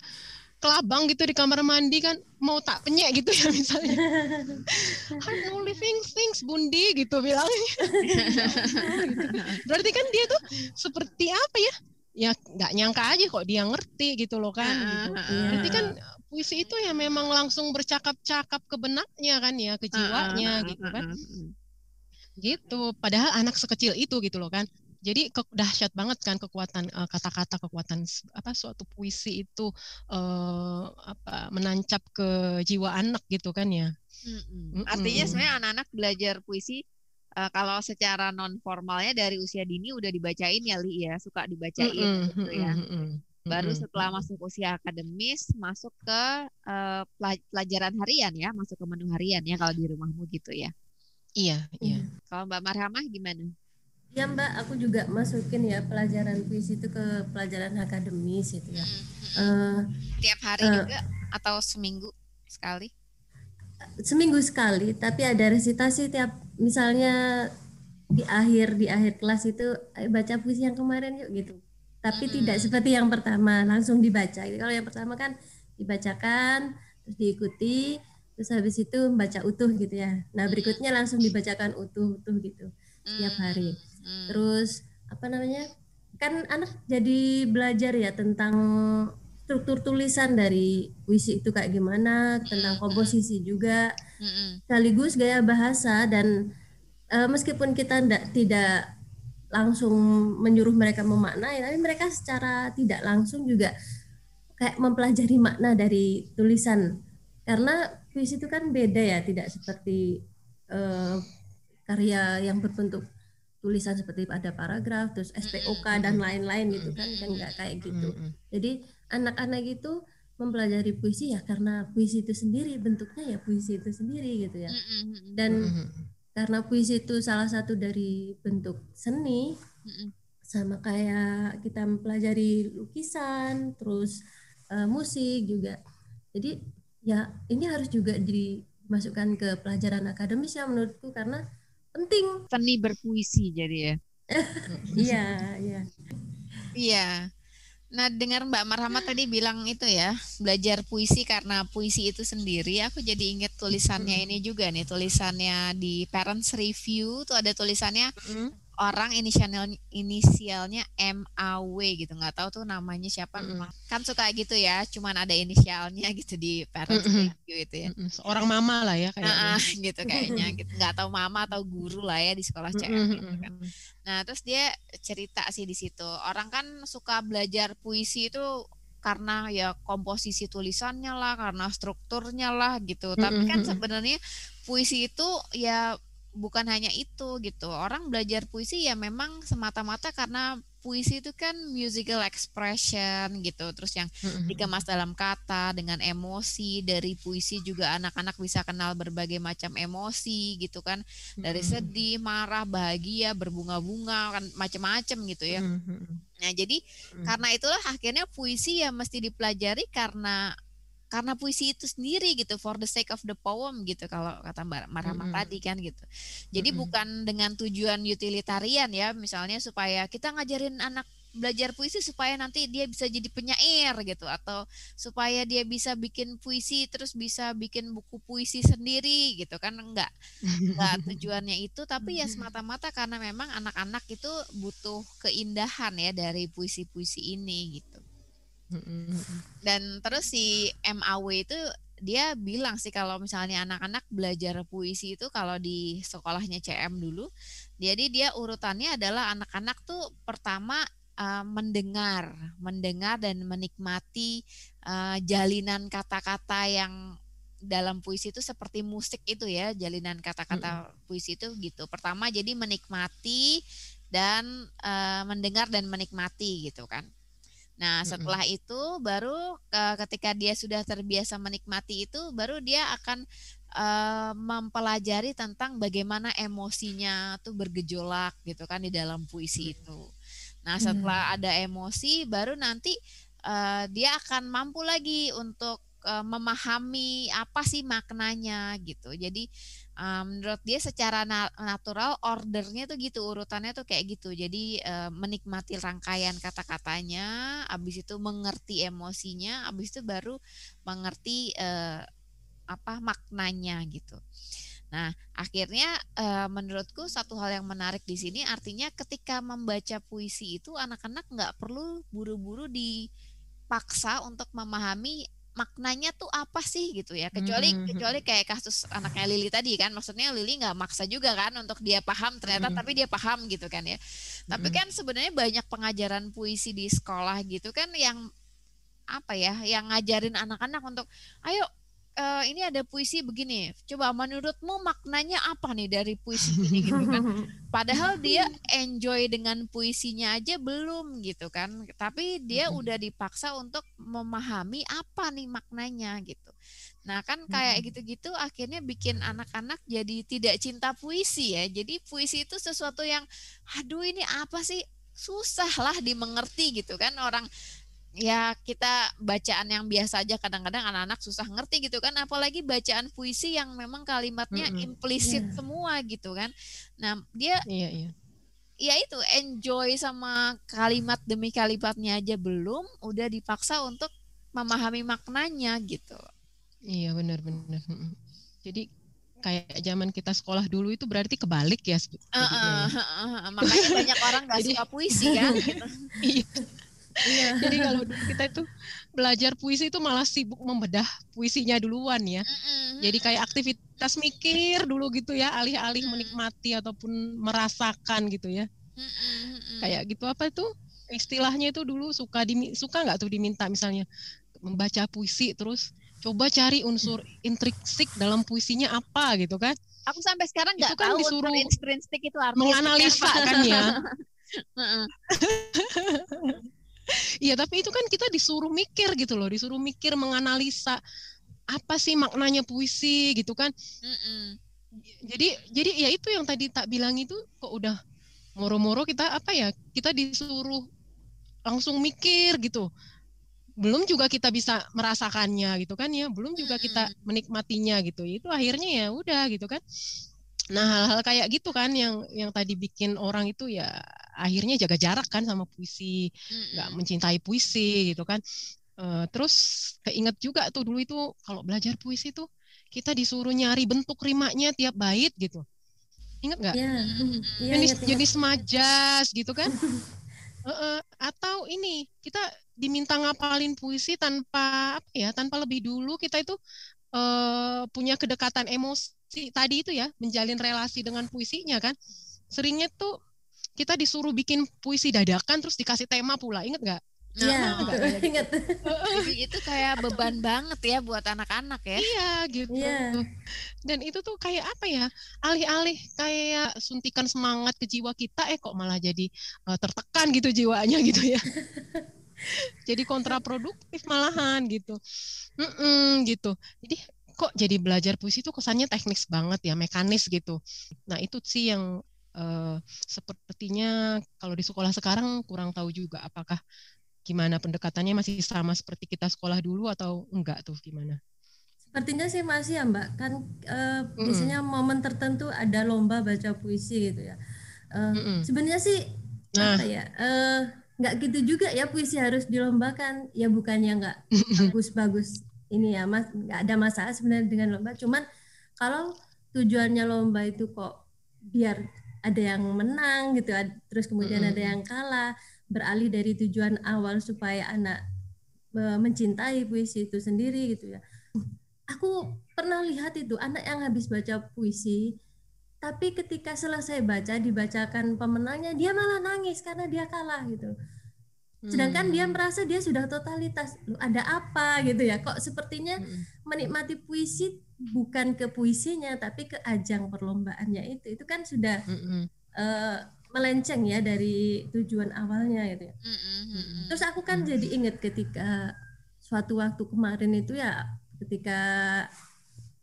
kelabang gitu di kamar mandi kan, mau tak penyek gitu ya misalnya. No living things Bundi gitu bilangnya. Gitu. Berarti kan dia tuh seperti apa ya? Ya nggak nyangka aja kok dia ngerti gitu loh kan. Gitu. Berarti kan puisi itu ya memang langsung bercakap-cakap ke benaknya kan ya, ke jiwanya gitu kan. Gitu. Padahal anak sekecil itu gitu loh kan. Jadi dahsyat banget kan kekuatan kata-kata, kekuatan suatu puisi itu menancap ke jiwa anak gitu kan ya. Artinya sebenarnya anak-anak belajar puisi kalau secara non formalnya dari usia dini udah dibacain ya Li ya, suka dibacain gitu ya. Baru setelah masuk usia akademis masuk ke pelajaran harian ya, masuk ke menu harian ya kalau di rumahmu gitu ya. Iya. Kalau Mbak Marhamah gimana? Ya Mbak, aku juga masukin ya pelajaran puisi itu ke pelajaran akademis itu ya. Tiap hari juga atau seminggu sekali? Seminggu sekali, tapi ada resitasi tiap, misalnya di akhir kelas itu baca puisi yang kemarin yuk gitu. Tapi tidak seperti yang pertama langsung dibaca. Kalau yang pertama kan dibacakan, terus diikuti, terus habis itu baca utuh gitu ya. Nah berikutnya langsung dibacakan utuh gitu setiap hari. Terus kan anak jadi belajar ya tentang struktur tulisan dari puisi itu kayak gimana, tentang komposisi juga, sekaligus gaya bahasa. Dan meskipun kita tidak langsung menyuruh mereka memaknai, tapi mereka secara tidak langsung juga kayak mempelajari makna dari tulisan, karena puisi itu kan beda ya, tidak seperti karya yang berbentuk tulisan seperti ada paragraf, terus SPOK dan lain-lain gitu kan nggak kayak gitu. Jadi anak-anak itu mempelajari puisi ya karena puisi itu sendiri, bentuknya ya puisi itu sendiri gitu ya. Dan karena puisi itu salah satu dari bentuk seni, sama kayak kita mempelajari lukisan, terus musik juga. Jadi ya ini harus juga dimasukkan ke pelajaran akademis ya menurutku, karena penting. Seni berpuisi jadi ya. Iya. Nah, dengar Mbak Marhamah tadi bilang itu ya, belajar puisi karena puisi itu sendiri, aku jadi ingat tulisannya ini juga nih, tulisannya di Parents Review tuh ada tulisannya orang inisialnya MAW gitu, nggak tahu tuh namanya siapa. Kan suka gitu ya, cuman ada inisialnya gitu di Parents Review itu ya. Seorang mama lah ya kayaknya. Gitu kayaknya, gitu. Nggak tahu mama atau guru lah ya di sekolah CM gitu kan. Nah terus dia cerita sih di situ, orang kan suka belajar puisi itu karena ya komposisi tulisannya lah, karena strukturnya lah gitu. Tapi kan sebenarnya puisi itu ya bukan hanya itu gitu. Orang belajar puisi ya memang semata-mata karena puisi itu kan musical expression gitu. Terus yang dikemas dalam kata dengan emosi. Dari puisi juga anak-anak bisa kenal berbagai macam emosi gitu kan. Dari sedih, marah, bahagia, berbunga-bunga kan macam-macam gitu ya. Nah, jadi karena itulah akhirnya puisi ya mesti dipelajari karena puisi itu sendiri gitu, for the sake of the poem gitu kalau kata Mbak Marhamah tadi kan gitu. Jadi bukan dengan tujuan utilitarian ya, misalnya supaya kita ngajarin anak belajar puisi supaya nanti dia bisa jadi penyair gitu, atau supaya dia bisa bikin puisi terus bisa bikin buku puisi sendiri gitu kan, enggak tujuannya itu, tapi ya semata-mata karena memang anak-anak itu butuh keindahan ya dari puisi-puisi ini gitu. Dan terus si MAW itu dia bilang sih kalau misalnya anak-anak belajar puisi itu kalau di sekolahnya CM dulu, jadi dia urutannya adalah anak-anak tuh pertama mendengar dan menikmati jalinan kata-kata yang dalam puisi itu seperti musik itu ya, jalinan kata-kata puisi itu gitu. Pertama jadi menikmati dan mendengar dan menikmati gitu kan. Nah setelah itu baru ketika dia sudah terbiasa menikmati itu, baru dia akan mempelajari tentang bagaimana emosinya tuh bergejolak gitu kan di dalam puisi itu. Nah setelah ada emosi baru nanti dia akan mampu lagi untuk memahami apa sih maknanya gitu. Jadi menurut dia secara natural ordernya tuh gitu, urutannya tuh kayak gitu. Jadi menikmati rangkaian kata-katanya, abis itu mengerti emosinya, abis itu baru mengerti maknanya gitu. Nah, akhirnya menurutku satu hal yang menarik di sini artinya ketika membaca puisi itu anak-anak nggak perlu buru-buru dipaksa untuk memahami maknanya tuh apa sih gitu ya, kecuali kayak kasus anaknya Lili tadi kan, maksudnya Lili nggak maksa juga kan untuk dia paham ternyata, tapi dia paham gitu kan ya. Tapi kan sebenarnya banyak pengajaran puisi di sekolah gitu kan yang yang ngajarin anak-anak untuk ayo ini ada puisi begini, coba menurutmu maknanya apa nih dari puisi ini gitu kan. Padahal dia enjoy dengan puisinya aja belum gitu kan, tapi dia udah dipaksa untuk memahami apa nih maknanya gitu. Nah kan kayak gitu-gitu akhirnya bikin anak-anak jadi tidak cinta puisi ya. Jadi puisi itu sesuatu yang aduh ini apa sih, susah lah dimengerti gitu kan. Orang ya kita bacaan yang biasa aja kadang-kadang anak-anak susah ngerti gitu kan, apalagi bacaan puisi yang memang kalimatnya implisit semua gitu kan. Nah dia ya itu enjoy sama kalimat demi kalimatnya aja belum, udah dipaksa untuk memahami maknanya gitu. Iya benar-benar. Jadi kayak zaman kita sekolah dulu itu berarti kebalik ya. Makanya banyak orang nggak suka puisi kan gitu. Iya. Jadi kalau dulu kita itu belajar puisi itu malah sibuk membedah puisinya duluan ya. Jadi kayak aktivitas mikir dulu gitu ya, alih-alih menikmati ataupun merasakan gitu ya. Kayak gitu apa itu istilahnya itu dulu suka nggak tuh diminta misalnya membaca puisi terus coba cari unsur intrinsik dalam puisinya apa gitu kan. Aku sampai sekarang nggak kan tahu disuruh intrinsik itu artinya menganalisa kan ya. Iya, tapi itu kan kita disuruh mikir gitu loh, disuruh mikir menganalisa apa sih maknanya puisi gitu kan. Jadi ya itu yang tadi tak bilang itu kok udah moro-moro kita kita disuruh langsung mikir gitu. Belum juga kita bisa merasakannya gitu kan ya, belum juga kita menikmatinya gitu. Itu akhirnya ya udah gitu kan. Nah hal-hal kayak gitu kan yang tadi bikin orang itu ya akhirnya jaga jarak kan sama puisi, nggak mencintai puisi gitu kan. Terus keinget juga tuh dulu itu kalau belajar puisi tuh kita disuruh nyari bentuk rimanya tiap bait gitu. Ingat nggak? Jenis majas gitu kan. Atau ini kita diminta ngapalin puisi tanpa lebih dulu kita itu punya kedekatan emosi tadi itu ya, menjalin relasi dengan puisinya kan. Seringnya tuh kita disuruh bikin puisi dadakan terus dikasih tema pula, inget nggak? Iya, inget. Itu kayak beban banget ya buat anak-anak ya. Iya gitu. Dan itu tuh kayak apa ya? Alih-alih kayak suntikan semangat ke jiwa kita, kok malah jadi tertekan gitu jiwanya gitu ya. Jadi kontraproduktif malahan gitu. Gitu. Jadi kok jadi belajar puisi itu kesannya teknis banget ya, mekanis gitu. Nah itu sih yang sepertinya kalau di sekolah sekarang kurang tahu juga apakah gimana pendekatannya, masih sama seperti kita sekolah dulu atau enggak tuh gimana? Sepertinya sih masih ya Mbak, kan biasanya momen tertentu ada lomba baca puisi gitu ya. Sebenarnya sih nggak gitu juga ya, puisi harus dilombakan ya, bukannya nggak bagus-bagus ini ya Mas, nggak ada masalah sebenarnya dengan lomba, cuman kalau tujuannya lomba itu kok biar ada yang menang gitu, terus kemudian ada yang kalah, beralih dari tujuan awal supaya anak mencintai puisi itu sendiri gitu ya. Aku pernah lihat itu anak yang habis baca puisi, tapi ketika selesai baca dibacakan pemenangnya, dia malah nangis karena dia kalah gitu. Sedangkan dia merasa dia sudah totalitas. Loh, ada apa gitu ya? Kok sepertinya menikmati puisi bukan ke puisinya tapi ke ajang perlombaannya itu kan sudah melenceng ya dari tujuan awalnya gitu ya. Terus aku kan jadi ingat ketika suatu waktu kemarin itu ya, ketika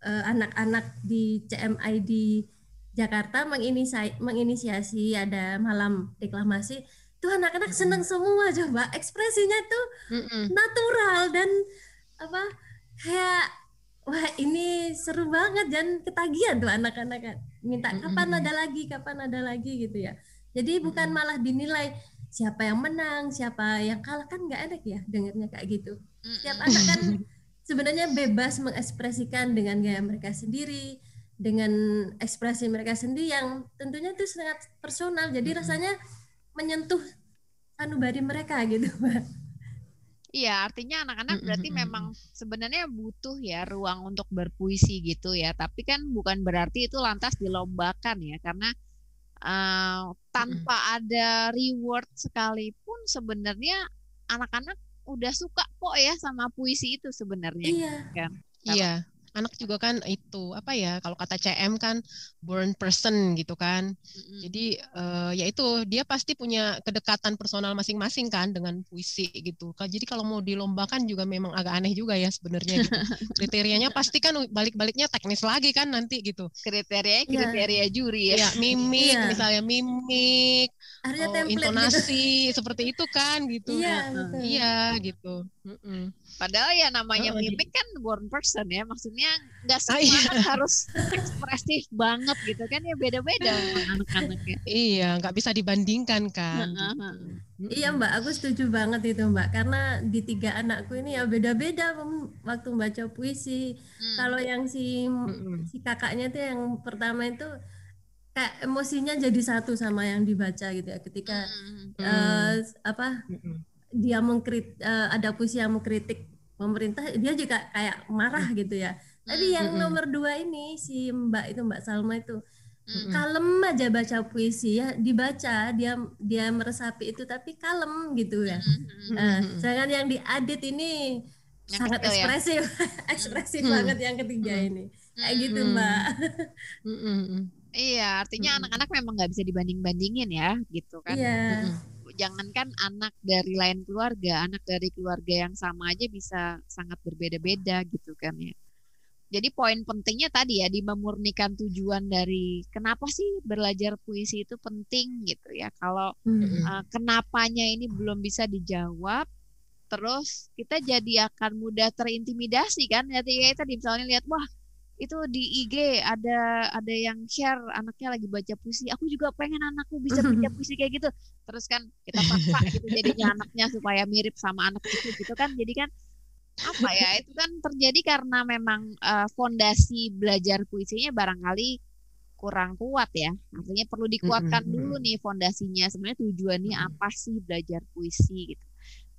anak-anak di CMI di Jakarta menginisiasi ada malam deklamasi, tuh anak-anak senang semua, coba ekspresinya tuh natural dan kayak wah ini seru banget dan ketagihan tuh anak-anak minta kapan ada lagi gitu ya. Jadi bukan malah dinilai siapa yang menang, siapa yang kalah, kan nggak enak ya dengarnya kayak gitu. Setiap anak kan sebenarnya bebas mengekspresikan dengan gaya mereka sendiri, dengan ekspresi mereka sendiri yang tentunya itu sangat personal. Jadi rasanya menyentuh sanubari mereka gitu, Mbak. Iya, artinya anak-anak berarti memang sebenarnya butuh ya ruang untuk berpuisi gitu ya. Tapi kan bukan berarti itu lantas dilombakan ya, karena tanpa ada reward sekalipun sebenarnya anak-anak udah suka kok ya sama puisi itu sebenarnya. Iya. Kan? Iya, anak juga kan itu apa ya, kalau kata CM kan born person gitu kan. Jadi ya itu dia pasti punya kedekatan personal masing-masing kan dengan puisi gitu. Jadi kalau mau dilombakan juga memang agak aneh juga ya sebenarnya gitu. Kriterianya pasti kan balik-baliknya teknis lagi kan nanti gitu. Kriteria juri ya. Ya, mimik misalnya mimik, intonasi gitu. seperti itu kan gitu. Iya, betul. Iya gitu. Padahal ya namanya mimik kan born person ya, maksudnya nggak semua harus ekspresif banget gitu kan, ya beda-beda anak-anaknya. Iya, nggak bisa dibandingkan kan. Iya Mbak, aku setuju banget itu Mbak, karena di 3 anakku ini ya beda-beda waktu baca puisi. Kalau yang si kakaknya itu yang pertama itu kayak emosinya jadi satu sama yang dibaca gitu ya, ketika dia ada puisi yang mengkritik pemerintah, dia juga kayak marah gitu ya. Tapi yang nomor 2 ini si Mbak Salma itu kalem aja baca puisi ya, dibaca dia meresapi itu tapi kalem gitu ya. Sedangkan yang di Adit ini yang sangat ekspresif ya? Ekspresif banget yang ketiga ini kayak gitu Mbak. Iya, artinya anak-anak memang nggak bisa dibanding-bandingin ya gitu kan. Iya. Jangankan anak dari lain keluarga, anak dari keluarga yang sama aja bisa sangat berbeda-beda gitu kan ya. Jadi poin pentingnya tadi ya, di memurnikan tujuan dari kenapa sih belajar puisi itu penting gitu ya. Kalau kenapanya ini belum bisa dijawab, terus kita jadi akan mudah terintimidasi kan. Ya tadi misalnya lihat, wah itu di IG ada yang share anaknya lagi baca puisi, aku juga pengen anakku bisa baca puisi kayak gitu. Terus kan kita paksa gitu jadinya anaknya supaya mirip sama anak itu gitu kan. Jadi kan apa ya, itu kan terjadi karena memang fondasi belajar puisinya barangkali kurang kuat ya. Artinya perlu dikuatkan dulu nih fondasinya, sebenarnya tujuannya apa sih belajar puisi gitu.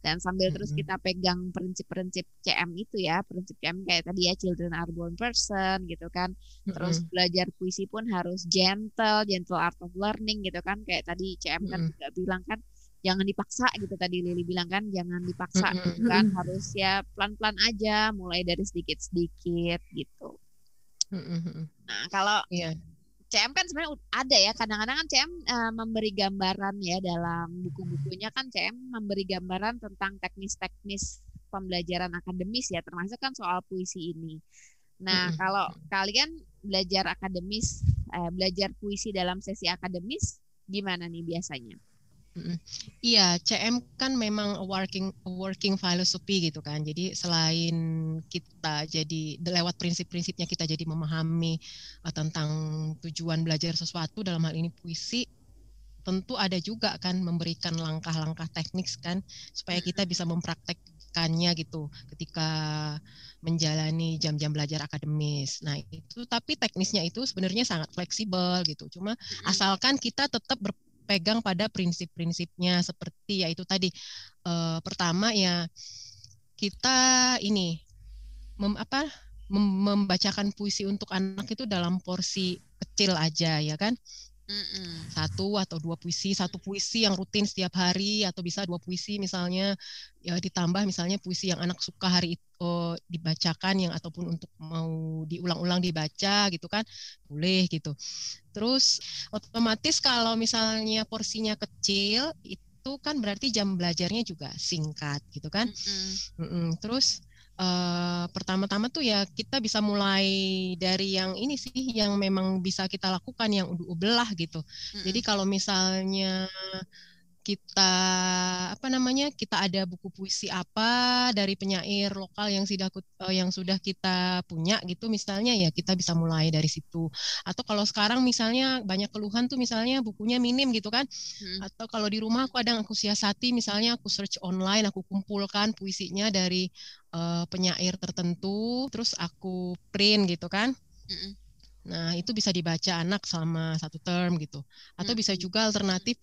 Dan sambil terus kita pegang prinsip-prinsip CM itu ya, prinsip CM kayak tadi ya, children are born person gitu kan. Terus belajar puisi pun harus gentle art of learning gitu kan. Kayak tadi CM kan juga bilang kan, jangan dipaksa gitu, tadi Lili bilang kan, jangan dipaksa gitu kan, harus ya pelan-pelan aja, mulai dari sedikit-sedikit gitu. Nah kalau CM kan sebenarnya ada ya, kadang-kadang kan CM memberi gambaran ya, dalam buku-bukunya kan CM memberi gambaran tentang teknis-teknis pembelajaran akademis ya, termasuk kan soal puisi ini. Nah kalau kalian belajar belajar puisi dalam sesi akademis gimana nih biasanya? Iya, CM kan memang working philosophy gitu kan. Jadi selain kita jadi lewat prinsip-prinsipnya kita jadi memahami tentang tujuan belajar sesuatu, dalam hal ini puisi, tentu ada juga kan memberikan langkah-langkah teknik kan supaya kita bisa mempraktekkannya gitu ketika menjalani jam-jam belajar akademis. Nah, itu tapi teknisnya itu sebenarnya sangat fleksibel gitu. Cuma asalkan kita tetap pegang pada prinsip-prinsipnya, seperti yaitu tadi pertama ya kita ini membacakan puisi untuk anak itu dalam porsi kecil aja ya kan. 1 atau 2 puisi, 1 puisi yang rutin setiap hari, atau bisa 2 puisi misalnya ya, ditambah misalnya puisi yang anak suka hari itu dibacakan, yang ataupun untuk mau diulang-ulang dibaca gitu kan, boleh gitu. Terus otomatis kalau misalnya porsinya kecil itu kan berarti jam belajarnya juga singkat gitu kan. Terus pertama-tama tuh ya kita bisa mulai dari yang ini sih, yang memang bisa kita lakukan, yang udah belah gitu. Jadi kalau misalnya kita kita ada buku puisi apa dari penyair lokal yang sudah kita punya gitu misalnya, ya kita bisa mulai dari situ. Atau kalau sekarang misalnya banyak keluhan tuh misalnya bukunya minim gitu kan, atau kalau di rumah aku siasati, misalnya aku search online, aku kumpulkan puisinya dari penyair tertentu, terus aku print gitu kan. Nah, itu bisa dibaca anak selama 1 term gitu. Atau bisa juga alternatif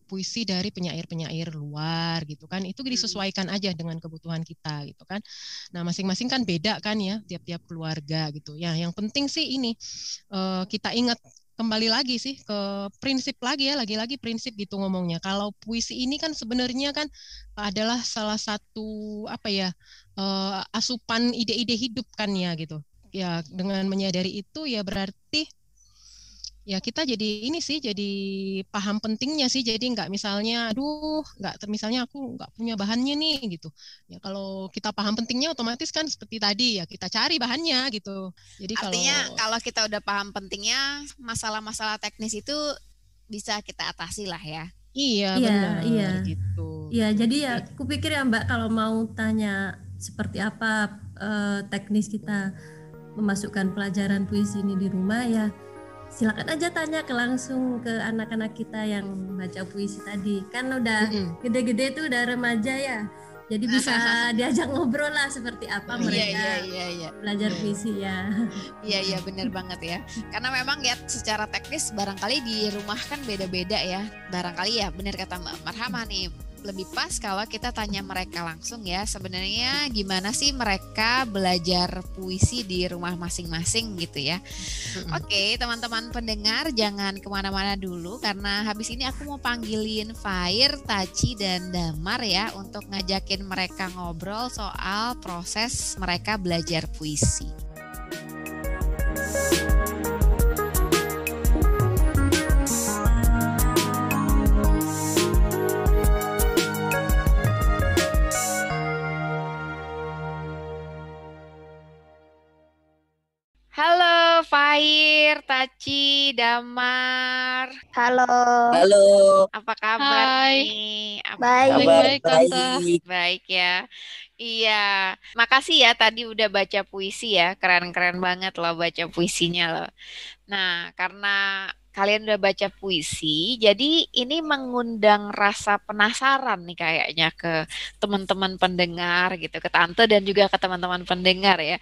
puisi dari penyair-penyair luar gitu kan. Itu disesuaikan aja dengan kebutuhan kita gitu kan. Nah, masing-masing kan beda kan ya, tiap-tiap keluarga gitu. Ya, yang penting sih ini kita ingat kembali lagi sih ke prinsip lagi ya, lagi-lagi prinsip gitu ngomongnya. Kalau puisi ini kan sebenarnya kan adalah salah satu asupan ide-ide hidup kan ya gitu. Ya, dengan menyadari itu ya berarti ya kita jadi paham pentingnya sih. Jadi misalnya aku nggak punya bahannya nih gitu. Ya kalau kita paham pentingnya otomatis kan seperti tadi ya, kita cari bahannya gitu. Jadi artinya kalau kita udah paham pentingnya, masalah-masalah teknis itu bisa kita atasi lah ya. Iya, benar gitu. Iya, jadi ya kupikir ya Mbak, kalau mau tanya seperti apa teknis kita memasukkan pelajaran puisi ini di rumah, ya silakan aja tanya langsung ke anak-anak kita yang baca puisi tadi. Kan udah gede-gede tuh, udah remaja ya. Jadi bisa diajak ngobrol lah seperti apa mereka belajar puisi ya. Iya benar banget ya. Karena memang ya secara teknis barangkali di rumah kan beda-beda ya. Barangkali ya benar kata Mbak Marhamah nih, lebih pas kalau kita tanya mereka langsung ya, sebenarnya gimana sih mereka belajar puisi di rumah masing-masing gitu ya. Oke, teman-teman pendengar jangan kemana-mana dulu, karena habis ini aku mau panggilin Fair, Taci, dan Damar ya untuk ngajakin mereka ngobrol soal proses mereka belajar puisi. Halo Fair, Taci, Damar. Halo. Apa kabar Hai. nih? Baik, Tante. Baik ya. Iya, makasih ya tadi udah baca puisi ya. Keren-keren banget loh baca puisinya loh. Nah, karena kalian udah baca puisi, jadi ini mengundang rasa penasaran nih kayaknya ke teman-teman pendengar gitu, ke Tante dan juga ke teman-teman pendengar ya.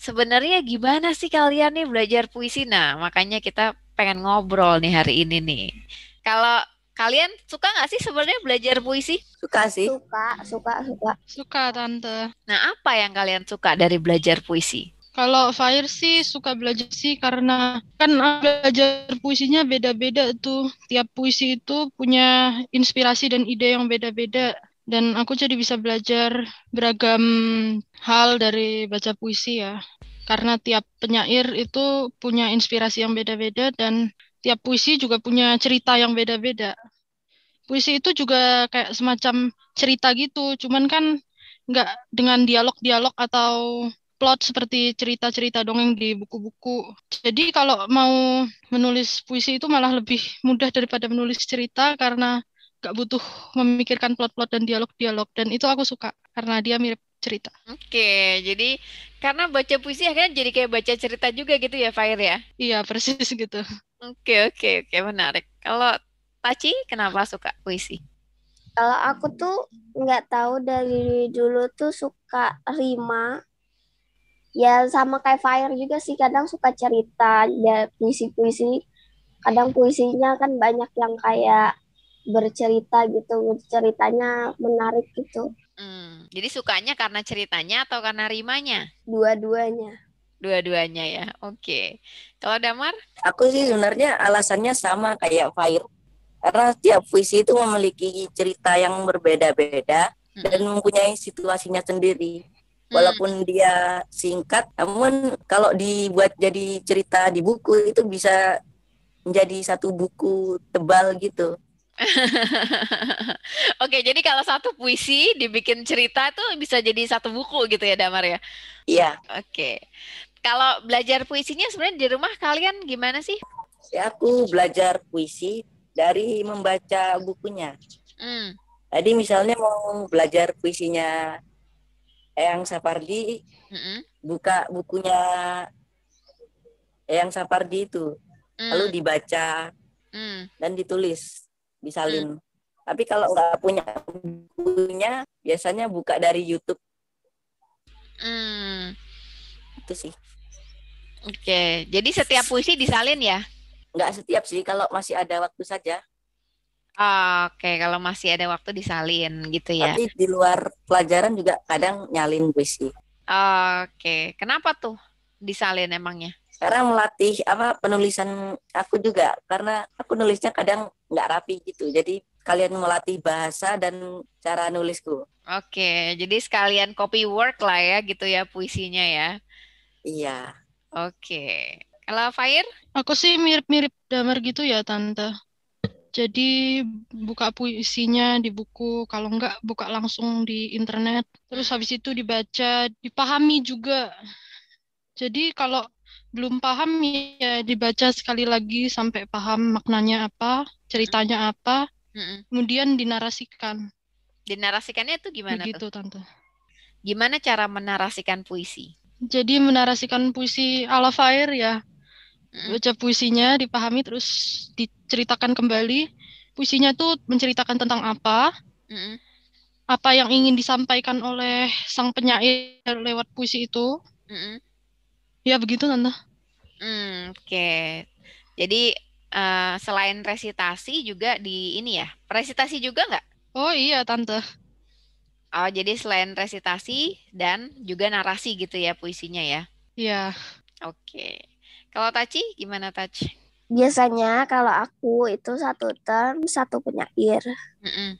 Sebenarnya gimana sih kalian nih belajar puisi? Nah, makanya kita pengen ngobrol nih hari ini nih. Kalau kalian suka nggak sih sebenarnya belajar puisi? Suka sih. Suka. Tante. Nah, apa yang kalian suka dari belajar puisi? Kalau Fire sih suka belajar sih karena kan belajar puisinya beda-beda tuh. Tiap puisi itu punya inspirasi dan ide yang beda-beda. Dan aku jadi bisa belajar beragam hal dari baca puisi ya. Karena tiap penyair itu punya inspirasi yang beda-beda dan tiap puisi juga punya cerita yang beda-beda. Puisi itu juga kayak semacam cerita gitu, cuman kan nggak dengan dialog-dialog atau plot seperti cerita-cerita dongeng di buku-buku. Jadi kalau mau menulis puisi itu malah lebih mudah daripada menulis cerita karena nggak butuh memikirkan plot-plot dan dialog-dialog. Dan itu aku suka karena dia mirip cerita. Oke, jadi karena baca puisi akhirnya jadi kayak baca cerita juga gitu ya, Fair ya? Iya, persis gitu. Oke, menarik. Kalau Taci, kenapa suka puisi? Kalau aku tuh nggak tahu, dari dulu tuh suka rima. Ya sama kayak Fire juga sih, kadang suka cerita ya, puisi-puisi. Kadang puisinya kan banyak yang kayak bercerita gitu, ceritanya menarik gitu. Jadi sukanya karena ceritanya atau karena rimanya? Dua-duanya. Dua-duanya ya, oke. Kalau Damar? Aku sih sebenarnya alasannya sama kayak Fair. Karena tiap puisi itu memiliki cerita yang berbeda-beda dan mempunyai situasinya sendiri. Walaupun dia singkat, namun kalau dibuat jadi cerita di buku itu bisa menjadi satu buku tebal gitu. Oke, jadi kalau satu puisi dibikin cerita tuh bisa jadi satu buku gitu ya, Damar ya? Iya. Oke. Kalau belajar puisinya sebenarnya di rumah kalian gimana sih? Ya, aku belajar puisi dari membaca bukunya. Hmm. Jadi misalnya mau belajar puisinya Eyang Sapardi, Mm-mm. buka bukunya Eyang Sapardi itu, lalu Hmm. dibaca Hmm. dan ditulis, Hmm. disalin. Tapi kalau nggak punya bukunya, biasanya buka dari YouTube. Hmm. Itu sih. Oke, jadi setiap puisi disalin ya? Nggak setiap sih, kalau masih ada waktu saja. Oke, kalau masih ada waktu disalin gitu ya. Tapi di luar pelajaran juga kadang nyalin puisi. Oke, kenapa tuh disalin emangnya? Karena melatih penulisan aku juga, karena aku nulisnya kadang nggak rapi gitu. Jadi kalian melatih bahasa dan cara nulisku. Oke, jadi sekalian copy work lah ya gitu ya puisinya ya. Iya. Oke, kalau Fair? Aku sih mirip-mirip Damar gitu ya, Tante. Jadi buka puisinya di buku, kalau enggak buka langsung di internet. Terus habis itu dibaca, dipahami juga. Jadi kalau belum paham ya dibaca sekali lagi sampai paham maknanya apa, ceritanya apa, Mm-mm. kemudian dinarasikan. Dinarasikannya itu gimana tuh? Begitu, Tante. Gimana cara menarasikan puisi? Jadi menarasikan puisi ala Fair ya, Mm-mm. baca puisinya, dipahami, terus diceritakan kembali. Puisinya tuh menceritakan tentang Mm-mm. apa yang ingin disampaikan oleh sang penyair lewat puisi itu. Mm-mm. Ya begitu, Tante. Oke. Jadi selain resitasi juga di ini ya, resitasi juga nggak? Oh iya, Tante. Oh, jadi selain resitasi dan juga narasi gitu ya puisinya ya. Ya, Oke. Kalau Taci gimana Taci? Biasanya kalau aku itu satu term satu penyair. Mm-mm.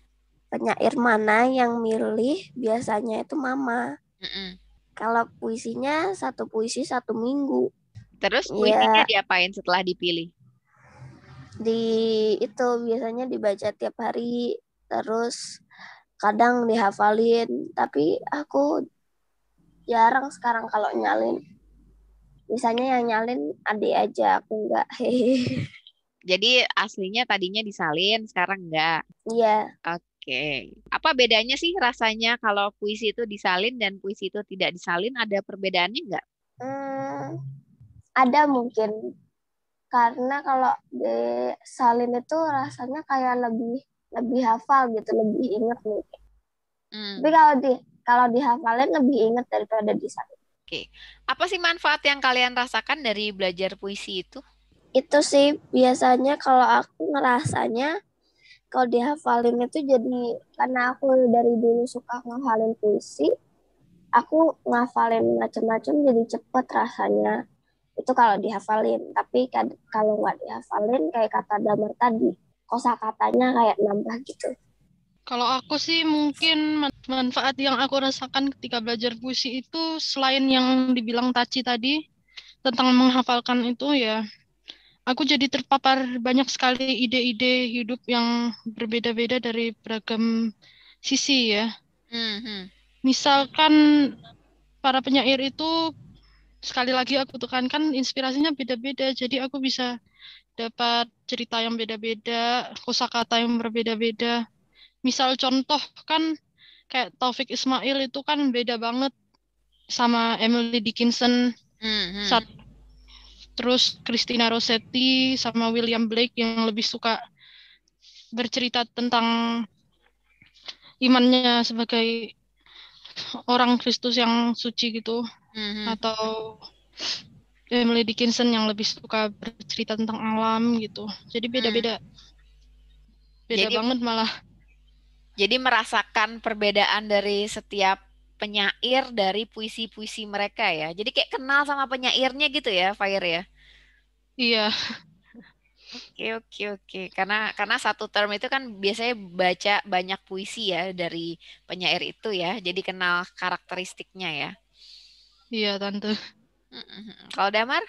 Penyair mana yang milih biasanya itu mama. Mm-mm. Kalau puisinya satu puisi 1 minggu. Terus puisinya Ya diapain setelah dipilih? di itu biasanya dibaca tiap hari. Terus kadang dihafalin. Tapi aku jarang sekarang kalau nyalin. Misalnya yang nyalin adik aja, aku enggak. Hehehe. Jadi aslinya tadinya disalin, sekarang enggak. Iya. Oke. Apa bedanya sih rasanya kalau puisi itu disalin dan puisi itu tidak disalin? Ada perbedaannya enggak? Hmm, ada mungkin karena kalau di salin itu rasanya kayak lebih lebih hafal gitu, lebih inget mungkin. Tapi Hmm. kalau dihafalin lebih inget daripada disalin. Oke. Apa sih manfaat yang kalian rasakan dari belajar puisi itu? Itu sih biasanya kalau aku ngerasanya kalau dihafalin itu jadi karena aku dari dulu suka ngafalin puisi, aku ngafalin macam-macam jadi cepet rasanya. Itu kalau dihafalin, tapi kalau nggak dihafalin kayak kata Damar tadi, kosakatanya kayak nambah gitu. kalau aku sih mungkin manfaat yang aku rasakan ketika belajar puisi itu selain yang dibilang Taci tadi tentang menghafalkan itu ya, aku jadi terpapar banyak sekali ide-ide hidup yang berbeda-beda dari beragam sisi ya. Hmm. Hmm. Misalkan para penyair itu sekali lagi aku tekankan inspirasinya beda-beda, jadi aku bisa dapat cerita yang beda-beda, kosakata yang berbeda-beda. Misal contoh kan kayak Taufik Ismail itu kan beda banget sama Emily Dickinson, Hmm. Hmm. Sat, terus Christina Rossetti sama William Blake yang lebih suka bercerita tentang imannya sebagai orang Kristus yang suci gitu, Hmm. atau Emily Dickinson yang lebih suka bercerita tentang alam gitu. Jadi Hmm. beda-beda, beda Jadi banget malah. jadi merasakan perbedaan dari setiap penyair dari puisi-puisi mereka ya. Jadi kayak kenal sama penyairnya gitu ya, Fire ya. Iya, Oke, oke, oke. Karena satu term itu kan biasanya baca banyak puisi ya dari penyair itu ya. Jadi kenal karakteristiknya ya. iya Tante. Mm-mm. Kalau Damar?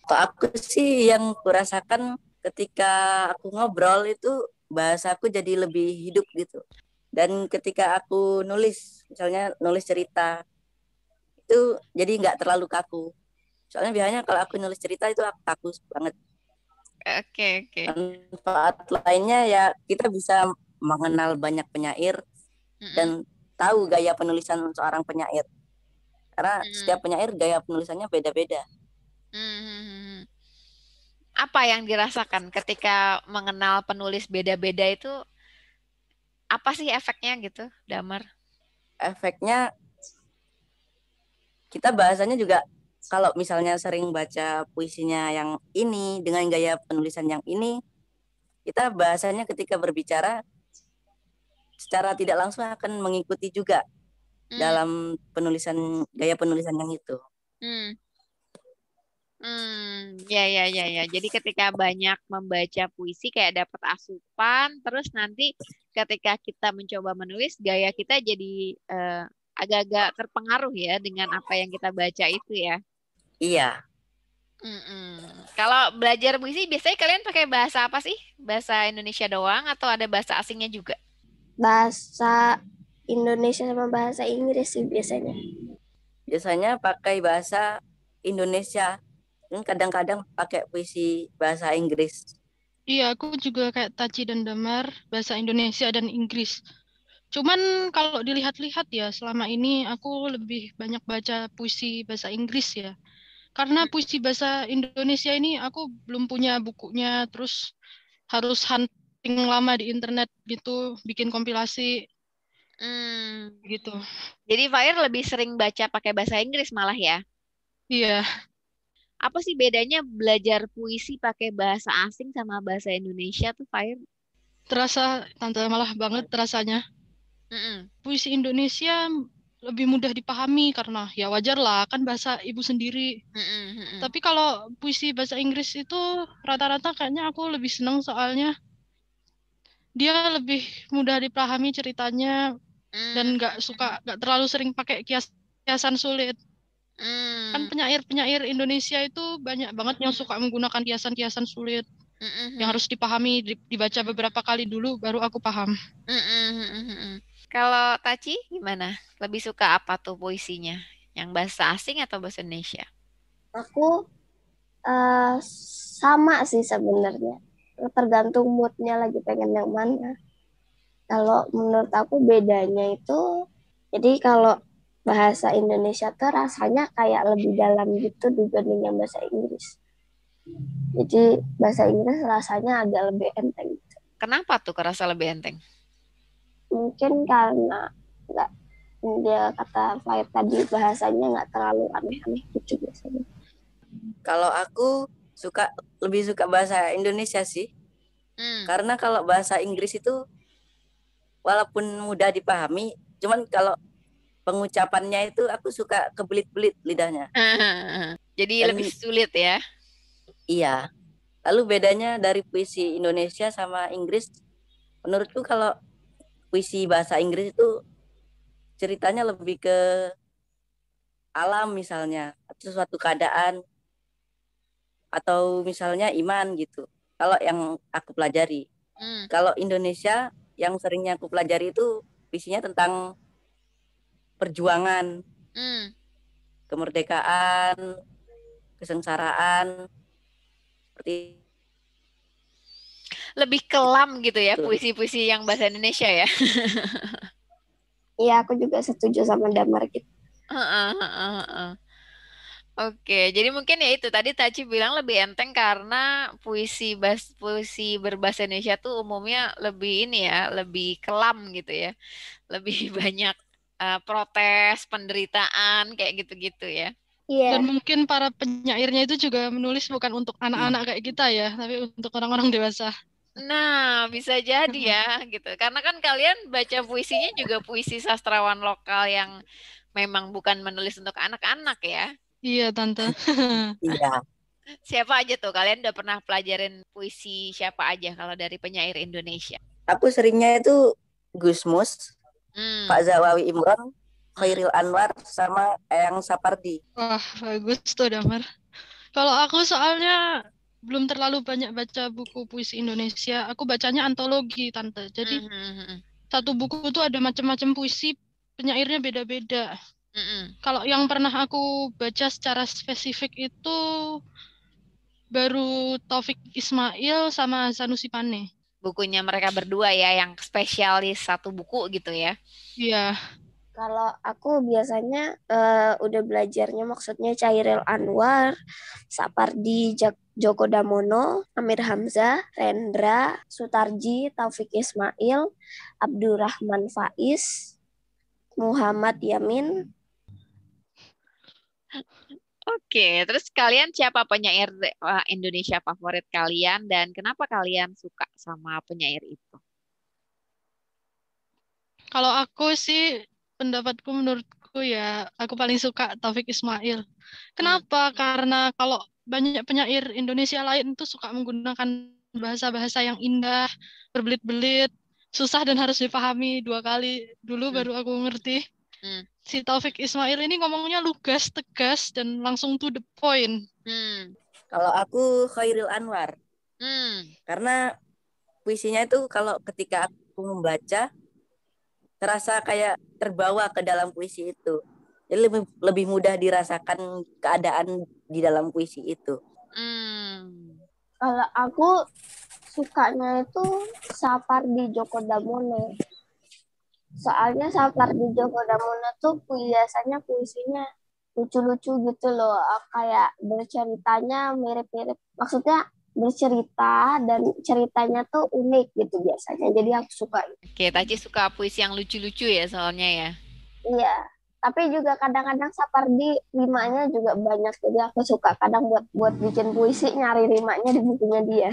Kalau aku sih yang kurasakan ketika aku ngobrol itu bahasaku jadi lebih hidup gitu. Dan ketika aku nulis, misalnya nulis cerita, itu jadi nggak terlalu kaku. Soalnya biasanya kalau aku nulis cerita itu aku kaku banget. Oke, oke. Manfaat lainnya ya kita bisa mengenal banyak penyair Mm-mm. dan tahu gaya penulisan seorang penyair. Karena Mm-mm. setiap penyair gaya penulisannya beda-beda. Mm-mm. Apa yang dirasakan ketika mengenal penulis beda-beda itu, apa sih efeknya gitu, Damar? Efeknya kita bahasanya juga kalau misalnya sering baca puisinya yang ini dengan gaya penulisan yang ini, kita bahasanya ketika berbicara secara tidak langsung akan mengikuti juga Hmm, dalam gaya penulisan yang itu. hmm, ya, ya, ya, ya. Jadi ketika banyak membaca puisi kayak dapat asupan, terus nanti ketika kita mencoba menulis, gaya kita jadi agak-agak terpengaruh ya dengan apa yang kita baca itu ya. Iya, Mm-mm. Kalau belajar puisi biasanya kalian pakai bahasa apa sih? Bahasa Indonesia doang atau ada bahasa asingnya juga? Bahasa Indonesia sama bahasa Inggris sih biasanya. biasanya pakai bahasa Indonesia dan kadang-kadang pakai puisi bahasa Inggris. Iya, aku juga kayak Taci dan Damar, bahasa Indonesia dan Inggris. Cuman kalau dilihat-lihat ya, selama ini aku lebih banyak baca puisi bahasa Inggris ya. Karena puisi bahasa Indonesia ini aku belum punya bukunya, terus harus hunting lama di internet gitu, bikin kompilasi Hmm, gitu. jadi Fire lebih sering baca pakai bahasa Inggris malah ya. Iya, Apa sih bedanya belajar puisi pakai bahasa asing sama bahasa Indonesia tuh, Fire? terasa tante malah banget rasanya. Mm-mm. Puisi Indonesia lebih mudah dipahami karena ya wajar lah kan bahasa ibu sendiri. Mm-mm, mm-mm. Tapi kalau puisi bahasa Inggris itu rata-rata kayaknya aku lebih seneng soalnya dia lebih mudah dipahami ceritanya dan Mm, nggak terlalu sering pakai kiasan sulit. Kan mm, penyair-penyair Indonesia itu banyak banget yang suka menggunakan kiasan-kiasan sulit yang mm-mm, harus dipahami, dibaca beberapa kali dulu baru aku paham. mm-mm, mm-mm. Kalau Taci gimana? Lebih suka apa tuh puisinya? Yang bahasa asing atau bahasa Indonesia? Aku sama sih sebenarnya. Tergantung moodnya lagi pengen yang mana. Kalau menurut aku bedanya itu, jadi kalau bahasa Indonesia tuh rasanya kayak lebih dalam gitu dibanding yang bahasa Inggris. Jadi bahasa Inggris rasanya agak lebih enteng. Kenapa tuh kerasa lebih enteng? Mungkin karena nggak, dia kata Fahir tadi bahasanya nggak terlalu aneh-aneh gitu biasanya. Kalau aku lebih suka bahasa Indonesia sih. Hmm. Karena kalau bahasa Inggris itu walaupun mudah dipahami, cuman kalau pengucapannya itu aku suka kebelit-belit lidahnya. Jadi lebih Dan sulit ya. iya, lalu bedanya dari puisi Indonesia sama Inggris, menurutku kalau puisi bahasa Inggris itu ceritanya lebih ke alam misalnya, atau suatu keadaan, atau misalnya iman gitu. Kalau yang aku pelajari. Hmm. Kalau Indonesia yang seringnya aku pelajari itu puisinya tentang perjuangan, Hmm. kemerdekaan, kesengsaraan, seperti Lebih kelam gitu ya itu. puisi-puisi yang bahasa Indonesia ya. Iya, aku juga setuju sama Damar gitu. Heeh, heeh, heeh. Oke, jadi mungkin ya itu tadi Taci bilang lebih enteng karena puisi berbahasa Indonesia tuh umumnya lebih ini ya, lebih kelam gitu ya, lebih banyak protes, penderitaan kayak gitu-gitu ya. Dan Iya, mungkin para penyairnya itu juga menulis bukan untuk anak-anak kayak kita ya, tapi untuk orang-orang dewasa. Nah, bisa jadi ya gitu. Karena kan kalian baca puisinya juga puisi sastrawan lokal yang memang bukan menulis untuk anak-anak ya. Iya, Tante. Iya, Siapa aja tuh? Kalian udah pernah pelajarin puisi siapa aja kalau dari penyair Indonesia? aku seringnya itu Gusmus, Hmm. Pak Zawawi Imron, Hmm. Khairil Anwar, sama Eyang Sapardi. Wah, bagus tuh, Damar. Kalau aku soalnya belum terlalu banyak baca buku puisi Indonesia. Aku bacanya antologi, Tante. Jadi Hmm. Hmm. Hmm. satu buku tuh ada macam-macam puisi, penyairnya beda-beda. Hmm. Kalau yang pernah aku baca secara spesifik itu baru Taufik Ismail sama Sanusi Pane. bukunya mereka berdua ya, yang spesialis satu buku gitu ya. Iya. Kalau aku biasanya udah belajarnya maksudnya Chairil Anwar, Sapardi Djoko Damono, Amir Hamzah, Rendra, Sutarji, Taufik Ismail, Abdurrahman Faiz, Muhammad Yamin. Oke, terus kalian siapa penyair Indonesia favorit kalian dan kenapa kalian suka sama penyair itu? Kalau aku sih, pendapatku menurutku ya, aku paling suka Taufik Ismail. Kenapa? Karena kalau banyak penyair Indonesia lain tuh suka menggunakan bahasa-bahasa yang indah, berbelit-belit, susah dan harus dipahami 2 kali dulu baru aku ngerti. Si Taufik Ismail ini ngomongnya lugas, tegas, dan langsung to the point. Kalau aku Khairil Anwar. Karena puisinya itu kalau ketika aku membaca terasa kayak terbawa ke dalam puisi itu. Jadi lebih mudah dirasakan keadaan di dalam puisi itu. Kalau aku sukanya itu Sapardi Djoko Damono. Soalnya Sapardi Djoko Damono tuh biasanya puisinya lucu-lucu gitu loh. Kayak berceritanya mirip-mirip. Maksudnya bercerita dan ceritanya tuh unik gitu biasanya. Jadi aku suka. Oke, Taci suka puisi yang lucu-lucu ya soalnya ya. Iya. Tapi juga kadang-kadang Sapardi rimanya juga banyak. Jadi aku suka kadang buat bikin puisi nyari rimanya di bukunya dia.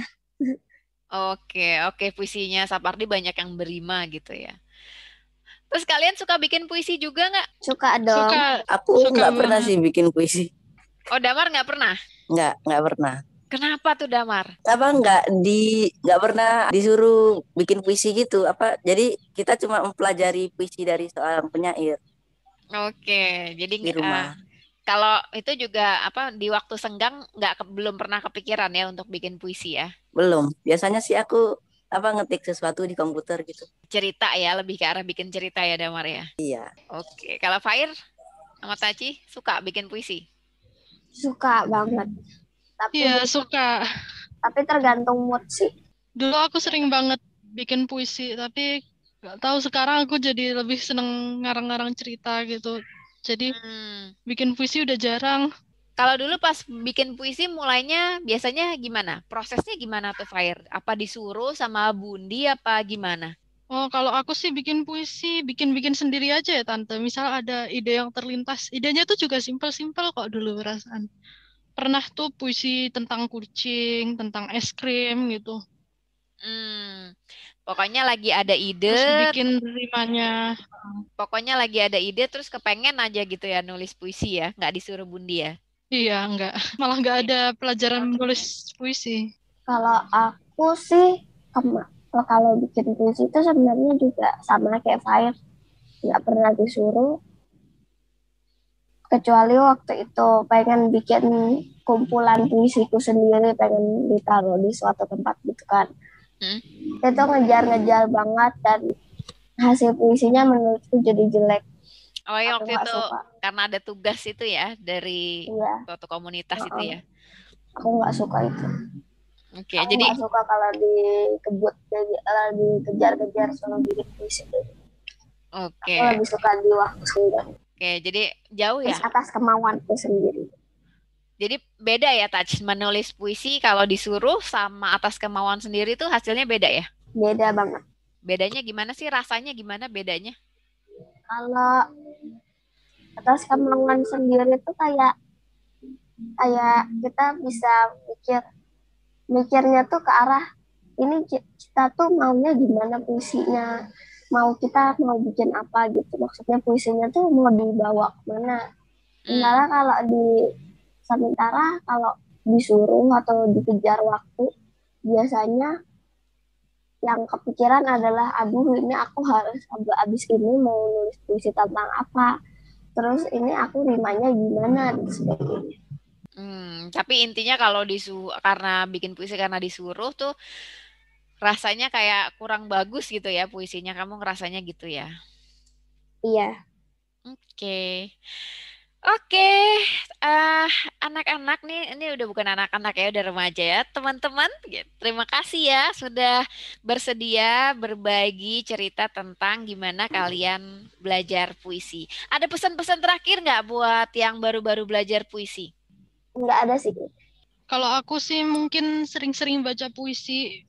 Oke, puisinya Sapardi banyak yang berima gitu ya. Terus kalian suka bikin puisi juga nggak? Suka dong. Aku nggak pernah sih bikin puisi. Oh, Damar nggak pernah? Nggak pernah. Kenapa tuh Damar? Nggak pernah disuruh bikin puisi gitu. Jadi kita cuma mempelajari puisi dari seorang penyair. Oke, jadi di rumah. Kalau itu juga di waktu senggang belum pernah kepikiran ya untuk bikin puisi ya? Belum. Biasanya sih aku ngetik sesuatu di komputer gitu. Cerita ya, lebih ke arah bikin cerita ya Damar ya? Iya. Oke, kalau Fair sama Taci suka bikin puisi? Suka banget. Iya, suka. Tapi tergantung mood sih. Dulu aku sering banget bikin puisi, tapi nggak tahu sekarang aku jadi lebih seneng ngarang-ngarang cerita gitu. Jadi bikin puisi udah jarang. Kalau dulu pas bikin puisi mulainya biasanya gimana? Prosesnya gimana tuh Fire? Apa disuruh sama Bundi apa gimana? Oh, kalau aku sih bikin puisi, bikin-bikin sendiri aja ya Tante. Misal ada ide yang terlintas, idenya tuh juga simpel-simpel kok dulu perasaan. Pernah tuh puisi tentang kucing, tentang es krim gitu. Pokoknya lagi ada ide. Terus bikin rimanya. Pokoknya lagi ada ide terus kepengen aja gitu ya nulis puisi ya, nggak disuruh Bundi ya? Iya, malah nggak ada pelajaran menulis puisi. Kalau aku sih kalau bikin puisi itu sebenarnya juga sama kayak Fire, nggak pernah disuruh. Kecuali waktu itu pengen bikin kumpulan puisiku sendiri, pengen ditaruh di suatu tempat gitu kan. Itu ngejar-ngejar banget dan hasil puisinya menurutku jadi jelek. Oh ya, waktu itu karena ada tugas itu ya dari suatu komunitas itu ya. Aku nggak suka itu. Oke, aku jadi nggak suka kalau dikejar-kejar suruh bikin puisi. Oke. Aku lebih suka di waktu sendiri. Oke, jadi jauh ya. Atas kemauanku sendiri. Jadi beda ya Taj, menulis puisi kalau disuruh sama atas kemauan sendiri tuh hasilnya beda ya? Beda banget. Bedanya gimana sih? Rasanya gimana bedanya? Kalau atas kemauan sendiri tuh kayak kita bisa mikirnya tuh ke arah ini kita tuh maunya gimana puisinya, kita mau bikin apa gitu, maksudnya puisinya tuh mau dibawa kemana. Sementara kalau disuruh atau dikejar waktu, biasanya yang kepikiran adalah aduh ini aku harus abis ini mau nulis puisi tentang apa, terus ini aku rimanya gimana dan sebagainya. Tapi intinya kalau karena bikin puisi karena disuruh tuh rasanya kayak kurang bagus gitu ya puisinya, kamu ngerasanya gitu ya? Iya. Oke. Anak-anak nih, ini udah bukan anak-anak ya, udah remaja ya, teman-teman. Terima kasih ya sudah bersedia berbagi cerita tentang gimana kalian belajar puisi. Ada pesan-pesan terakhir nggak buat yang baru-baru belajar puisi? Nggak ada sih. Kalau aku sih mungkin sering-sering baca puisi,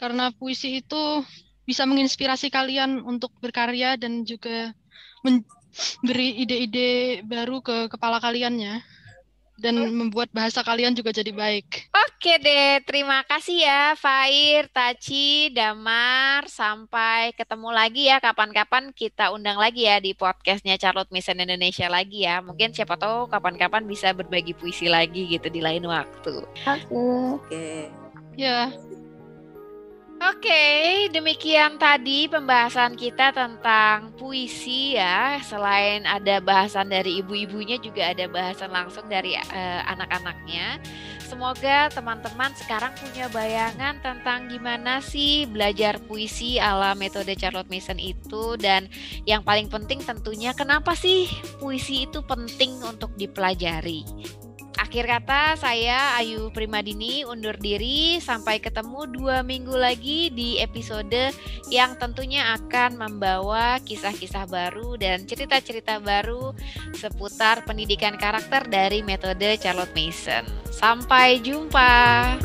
karena puisi itu bisa menginspirasi kalian untuk berkarya dan juga memberi ide-ide baru ke kepala kalian ya. Dan membuat bahasa kalian juga jadi baik. Oke deh, terima kasih ya Fair, Taci, Damar. Sampai ketemu lagi ya, kapan-kapan kita undang lagi ya di podcastnya Charlotte Mason Indonesia lagi ya. Mungkin siapa tahu kapan-kapan bisa berbagi puisi lagi gitu di lain waktu. Oke. Ya. Oke, demikian tadi pembahasan kita tentang puisi ya. Selain ada bahasan dari ibu-ibunya, juga ada bahasan langsung dari anak-anaknya. Semoga teman-teman sekarang punya bayangan tentang gimana sih belajar puisi ala metode Charlotte Mason itu. Dan yang paling penting tentunya kenapa sih puisi itu penting untuk dipelajari. Akhir kata, saya Ayu Primadini undur diri. Sampai ketemu 2 minggu lagi di episode yang tentunya akan membawa kisah-kisah baru dan cerita-cerita baru seputar pendidikan karakter dari metode Charlotte Mason. Sampai jumpa.